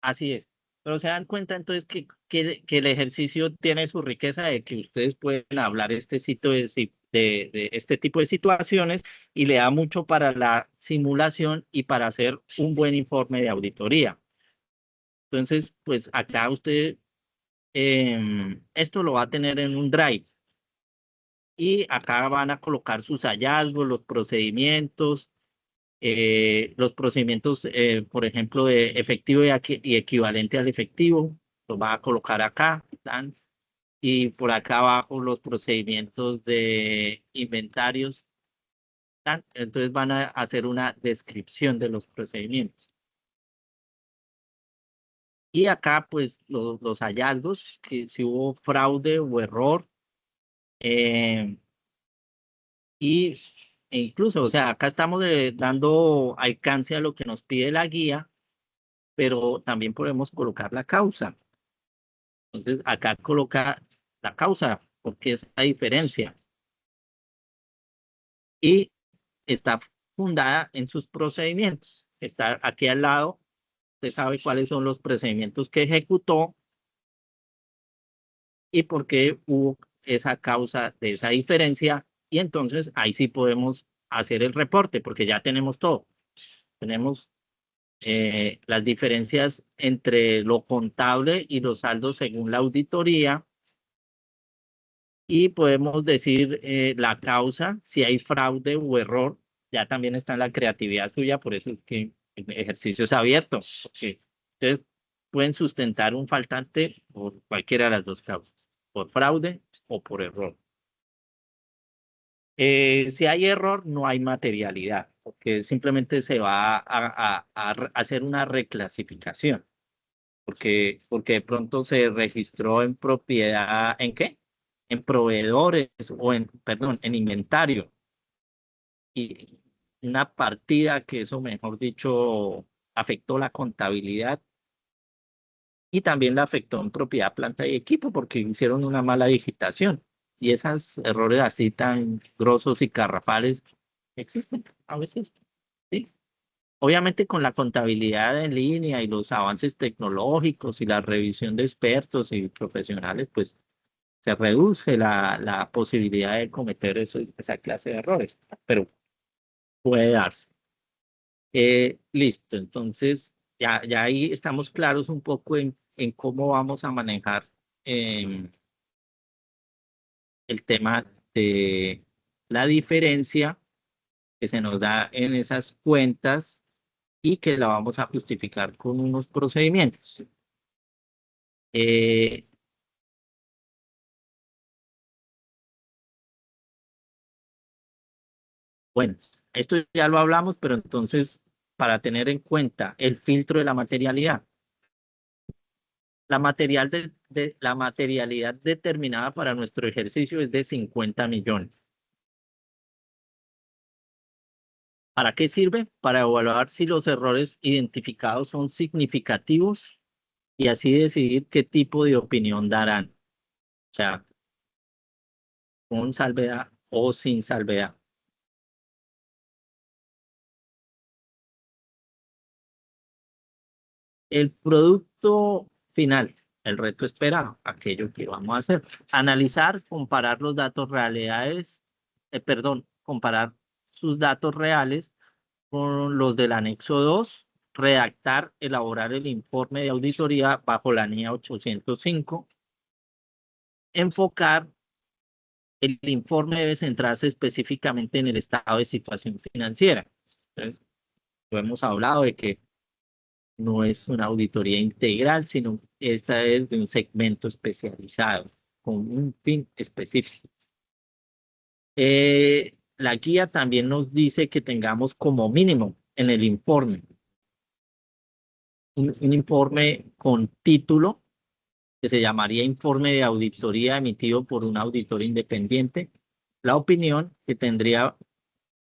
así es, pero se dan cuenta entonces que el ejercicio tiene su riqueza de que ustedes pueden hablar este sitio de este tipo de situaciones y le da mucho para la simulación y para hacer un buen informe de auditoría. Entonces, pues acá usted esto lo va a tener en un drive y acá van a colocar sus hallazgos, los procedimientos, por ejemplo, de efectivo y equivalente al efectivo, los va a colocar acá, ¿tan? Y por acá abajo los procedimientos de inventarios, ¿tan? Entonces van a hacer una descripción de los procedimientos. Y acá, pues, los hallazgos, que si hubo fraude o error, eh, y e incluso, o sea, acá estamos dando alcance a lo que nos pide la guía, pero también podemos colocar la causa. Entonces, acá coloca la causa, porque es la diferencia. Y está fundada en sus procedimientos. Está aquí al lado, usted sabe cuáles son los procedimientos que ejecutó y por qué hubo esa causa de esa diferencia. Y entonces ahí sí podemos hacer el reporte, porque ya tenemos todo. Tenemos las diferencias entre lo contable y los saldos según la auditoría y podemos decir la causa, si hay fraude o error, ya también está en la creatividad suya, por eso es que el ejercicio es abierto, porque ustedes pueden sustentar un faltante por cualquiera de las dos causas, por fraude o por error. Si hay error, no hay materialidad, porque simplemente se va a hacer una reclasificación, porque de pronto se registró en propiedad, ¿en qué? En proveedores o perdón, en inventario. Y una partida que eso, mejor dicho, afectó la contabilidad y también la afectó en propiedad, planta y equipo porque hicieron una mala digitación. Y esos errores así tan grosos y garrafales existen a veces, ¿sí? Obviamente con la contabilidad en línea y los avances tecnológicos y la revisión de expertos y profesionales, pues se reduce la posibilidad de cometer esa clase de errores, pero puede darse. Listo, entonces ya ahí estamos claros un poco en cómo vamos a manejar el tema de la diferencia que se nos da en esas cuentas y que la vamos a justificar con unos procedimientos. Eh, bueno, esto ya lo hablamos, pero entonces para tener en cuenta el filtro de la materialidad. La materialidad determinada para nuestro ejercicio es de 50 millones. ¿Para qué sirve? Para evaluar si los errores identificados son significativos y así decidir qué tipo de opinión darán. O sea, con salvedad o sin salvedad. El producto final, el reto esperado, aquello que vamos a hacer. Analizar, comparar los datos realidades, comparar sus datos reales con los del anexo 2, redactar, elaborar el informe de auditoría bajo la NIA 805, enfocar, el informe debe centrarse específicamente en el estado de situación financiera. Entonces, lo hemos hablado de que no es una auditoría integral, sino esta es de un segmento especializado, con un fin específico. La guía también nos dice que tengamos como mínimo en el informe un informe con título que se llamaría informe de auditoría emitido por un auditor independiente. La opinión, que tendría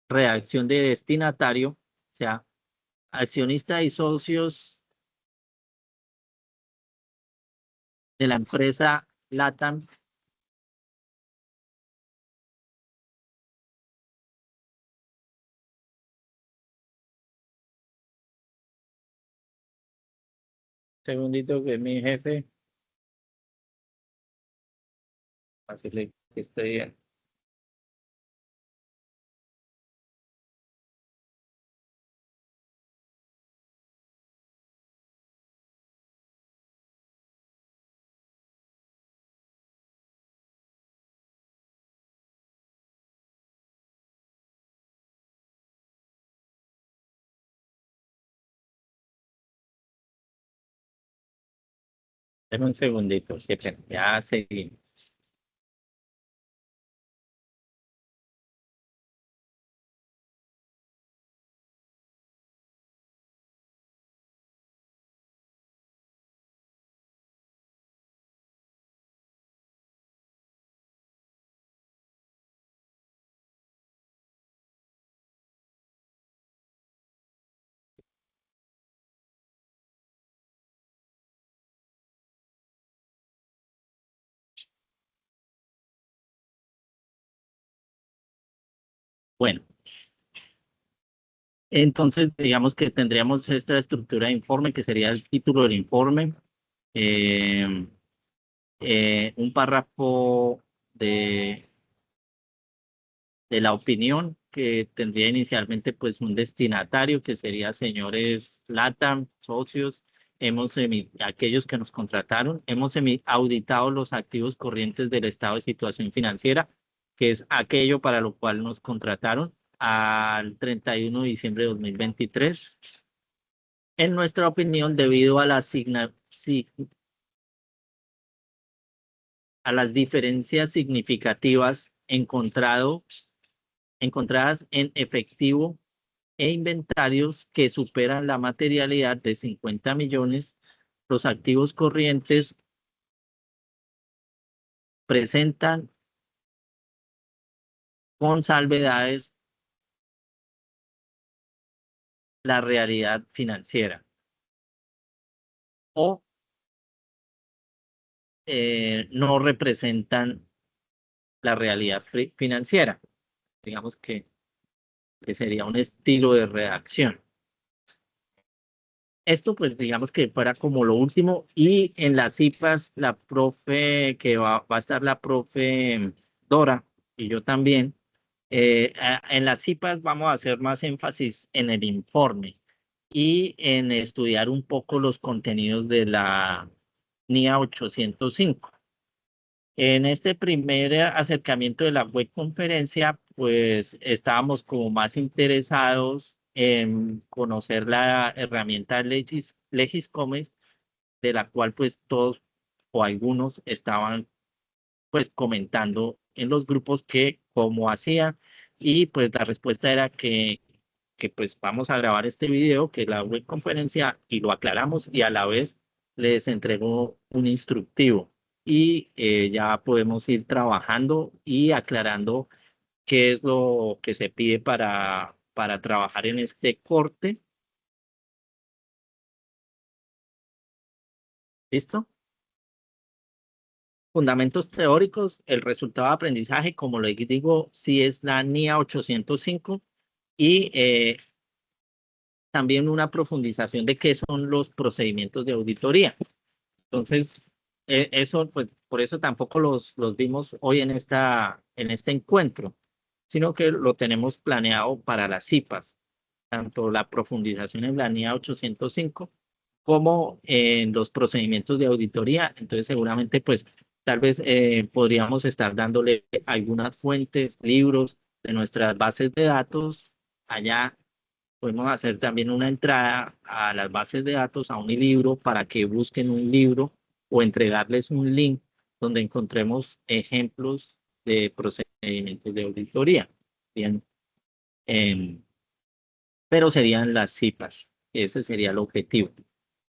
redacción de destinatario, o sea, accionistas y socios de la empresa LATAM. Segundito que mi jefe. Así que estoy bien. Deme un segundito, jefe. Ya seguimos. Bueno, entonces digamos que tendríamos esta estructura de informe que sería el título del informe, eh, un párrafo de la opinión que tendría inicialmente pues un destinatario que sería señores LATAM, socios, aquellos que nos contrataron, hemos auditado los activos corrientes del estado de situación financiera, que es aquello para lo cual nos contrataron al 31 de diciembre de 2023. En nuestra opinión, debido a a las diferencias significativas encontradas en efectivo e inventarios que superan la materialidad de 50 millones, los activos corrientes presentan con salvedades la realidad financiera o no representan la realidad financiera. Digamos que sería un estilo de redacción. Esto, pues, digamos que fuera como lo último. Y en las CIPAS, la profe, que va a estar la profe Dora y yo también, en las CIPAS vamos a hacer más énfasis en el informe y en estudiar un poco los contenidos de la NIA 805. En este primer acercamiento de la web conferencia, pues estábamos como más interesados en conocer la herramienta LegisCommerce, de la cual pues todos o algunos estaban pues comentando en los grupos que cómo hacían, y pues la respuesta era que pues vamos a grabar este video, que es la web conferencia, y lo aclaramos y a la vez les entrego un instructivo y ya podemos ir trabajando y aclarando qué es lo que se pide para trabajar en este corte. ¿Listo? Fundamentos teóricos, el resultado de aprendizaje, como les digo, sí es la NIA 805, y también una profundización de qué son los procedimientos de auditoría. Entonces, eso, pues, por eso tampoco los vimos hoy en este encuentro, sino que lo tenemos planeado para las CIPAS, tanto la profundización en la NIA 805 como en los procedimientos de auditoría. Entonces, seguramente, pues, tal vez podríamos estar dándole algunas fuentes, libros de nuestras bases de datos. Allá podemos hacer también una entrada a las bases de datos, a un libro, para que busquen un libro o entregarles un link donde encontremos ejemplos de procedimientos de auditoría. Bien, pero serían las CIPAS. Ese sería el objetivo.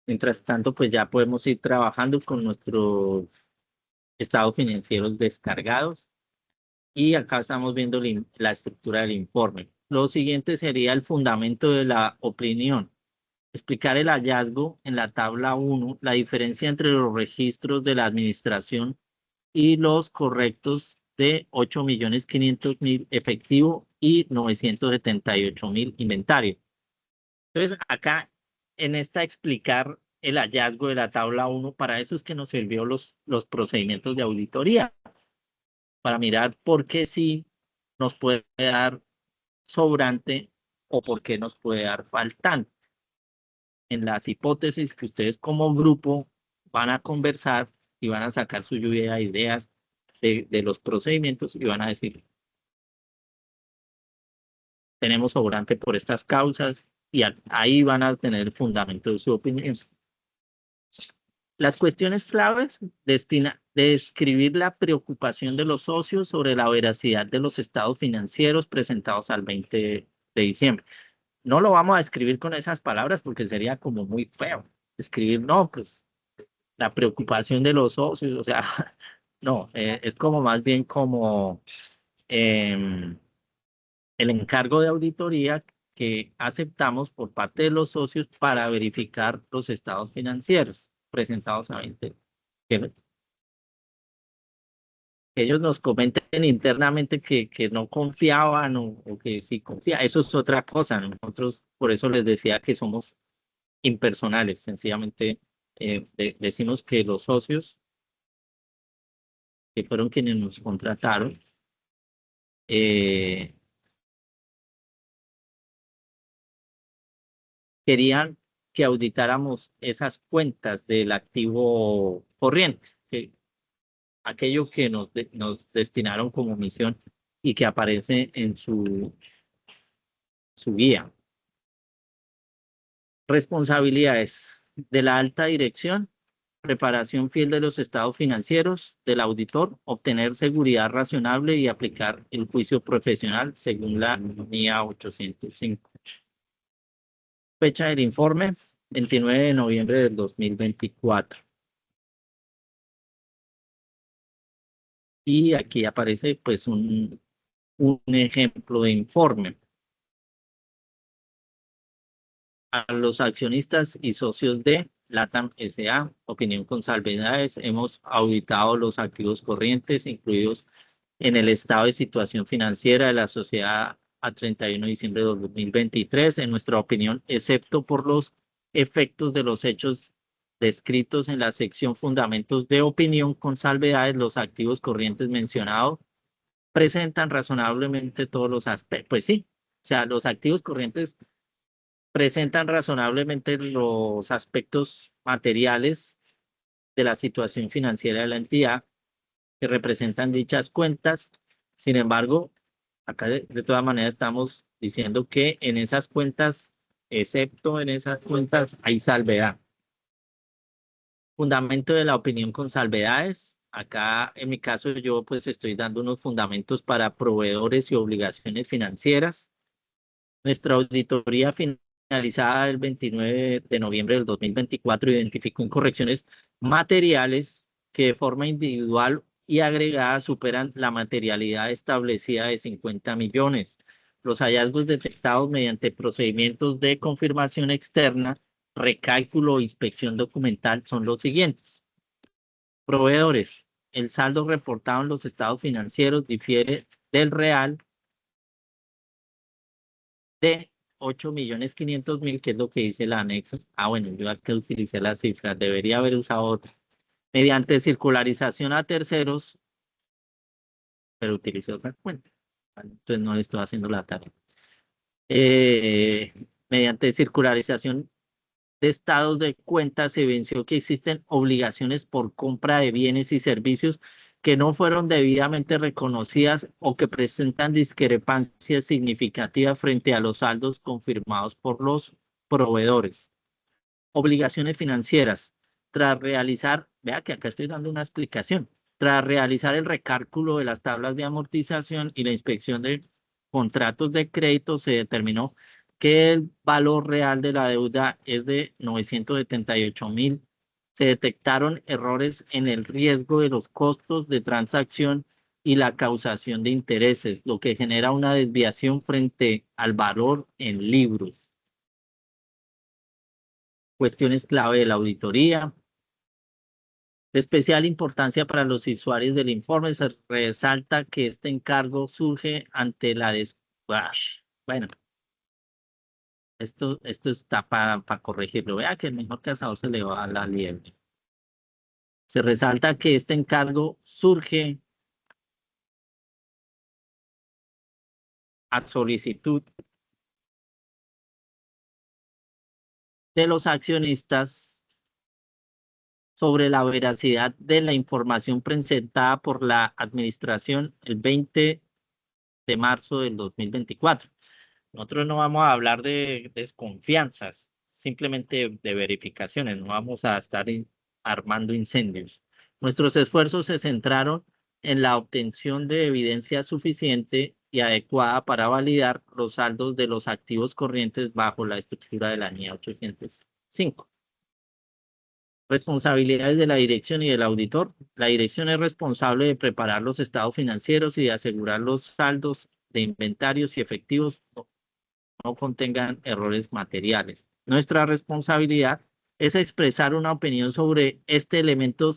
Mientras tanto, pues ya podemos ir trabajando con nuestros estados financieros descargados. Y acá estamos viendo la estructura del informe. Lo siguiente sería el fundamento de la opinión. Explicar el hallazgo en la tabla 1, la diferencia entre los registros de la administración y los correctos de 8.500.000 efectivo y 978.000 inventario. Entonces, acá en esta explicar el hallazgo de la tabla 1, para eso es que nos sirvió los procedimientos de auditoría, para mirar por qué sí nos puede dar sobrante o por qué nos puede dar faltante. En las hipótesis que ustedes como grupo van a conversar y van a sacar su lluvia de ideas de los procedimientos y van a decir, tenemos sobrante por estas causas y ahí van a tener el fundamento de su opinión. Las cuestiones claves describir la preocupación de los socios sobre la veracidad de los estados financieros presentados al 20 de diciembre. No lo vamos a escribir con esas palabras porque sería como muy feo. Escribir, no, pues la preocupación de los socios, o sea, no, es como más bien como el encargo de auditoría que aceptamos por parte de los socios para verificar los estados financieros presentados a 20. Que ellos nos comenten internamente que no confiaban o que sí confían. Eso es otra cosa. Nosotros, por eso les decía que somos impersonales. Sencillamente decimos que los socios, que fueron quienes nos contrataron, querían que auditáramos esas cuentas del activo corriente, aquello que nos destinaron como misión y que aparece en su guía. Responsabilidades de la alta dirección: preparación fiel de los estados financieros del auditor, obtener seguridad razonable y aplicar el juicio profesional según la NIA 805. Fecha del informe, 29 de noviembre del 2024. Y aquí aparece pues un ejemplo de informe. A los accionistas y socios de LATAM S.A., opinión con salvedades, hemos auditado los activos corrientes incluidos en el estado de situación financiera de la sociedad a 31 de diciembre de 2023, en nuestra opinión, excepto por los efectos de los hechos descritos en la sección fundamentos de opinión con salvedades, los activos corrientes mencionados presentan razonablemente todos los aspectos. Pues sí, o sea, los activos corrientes presentan razonablemente los aspectos materiales de la situación financiera de la entidad que representan dichas cuentas. Sin embargo, acá de todas maneras estamos diciendo que en esas cuentas, excepto en esas cuentas, hay salvedad. Fundamento de la opinión con salvedades. Acá, en mi caso, yo pues estoy dando unos fundamentos para proveedores y obligaciones financieras. Nuestra auditoría finalizada el 29 de noviembre del 2024 identificó incorrecciones materiales que de forma individual y agregada superan la materialidad establecida de 50 millones. Los hallazgos detectados mediante procedimientos de confirmación externa, recálculo o inspección documental son los siguientes. Proveedores. El saldo reportado en los estados financieros difiere del real de 8.500.000, que es lo que dice el anexo. Bueno, yo aquí utilicé las cifras, debería haber usado otra. Mediante circularización a terceros, pero utilicé otra cuenta. Entonces no le estoy haciendo la tarea. Mediante circularización de estados de cuenta se venció que existen obligaciones por compra de bienes y servicios que no fueron debidamente reconocidas o que presentan discrepancias significativas frente a los saldos confirmados por los proveedores. Obligaciones financieras. Tras realizar, vea que acá estoy dando una explicación, tras realizar el recálculo de las tablas de amortización y la inspección de contratos de crédito, se determinó que el valor real de la deuda es de 978.000. Se detectaron errores en el riesgo de los costos de transacción y la causación de intereses, lo que genera una desviación frente al valor en libros. Cuestiones clave de la auditoría. De especial importancia para los usuarios del informe, se resalta que este encargo surge ante la bueno, esto está para corregirlo. Vea que el mejor cazador se le va a la liebre. Se resalta que este encargo surge a solicitud de los accionistas sobre la veracidad de la información presentada por la administración el 20 de marzo del 2024. Nosotros no vamos a hablar de desconfianzas, simplemente de verificaciones, no vamos a estar armando incendios. Nuestros esfuerzos se centraron en la obtención de evidencia suficiente y adecuada para validar los saldos de los activos corrientes bajo la estructura de la NIA 805. Responsabilidades de la dirección y del auditor. La dirección es responsable de preparar los estados financieros y de asegurar los saldos de inventarios y efectivos no contengan errores materiales. Nuestra responsabilidad es expresar una opinión sobre este elemento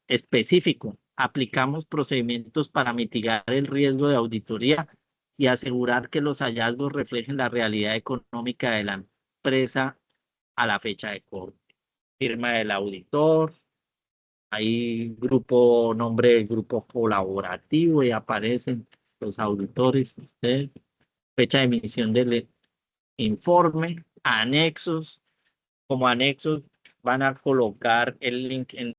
específico. Aplicamos procedimientos para mitigar el riesgo de auditoría y asegurar que los hallazgos reflejen la realidad económica de la empresa a la fecha de corte. Firma del auditor, hay grupo, nombre del grupo colaborativo y aparecen los auditores, fecha de emisión del informe, anexos. Como anexos van a colocar el link en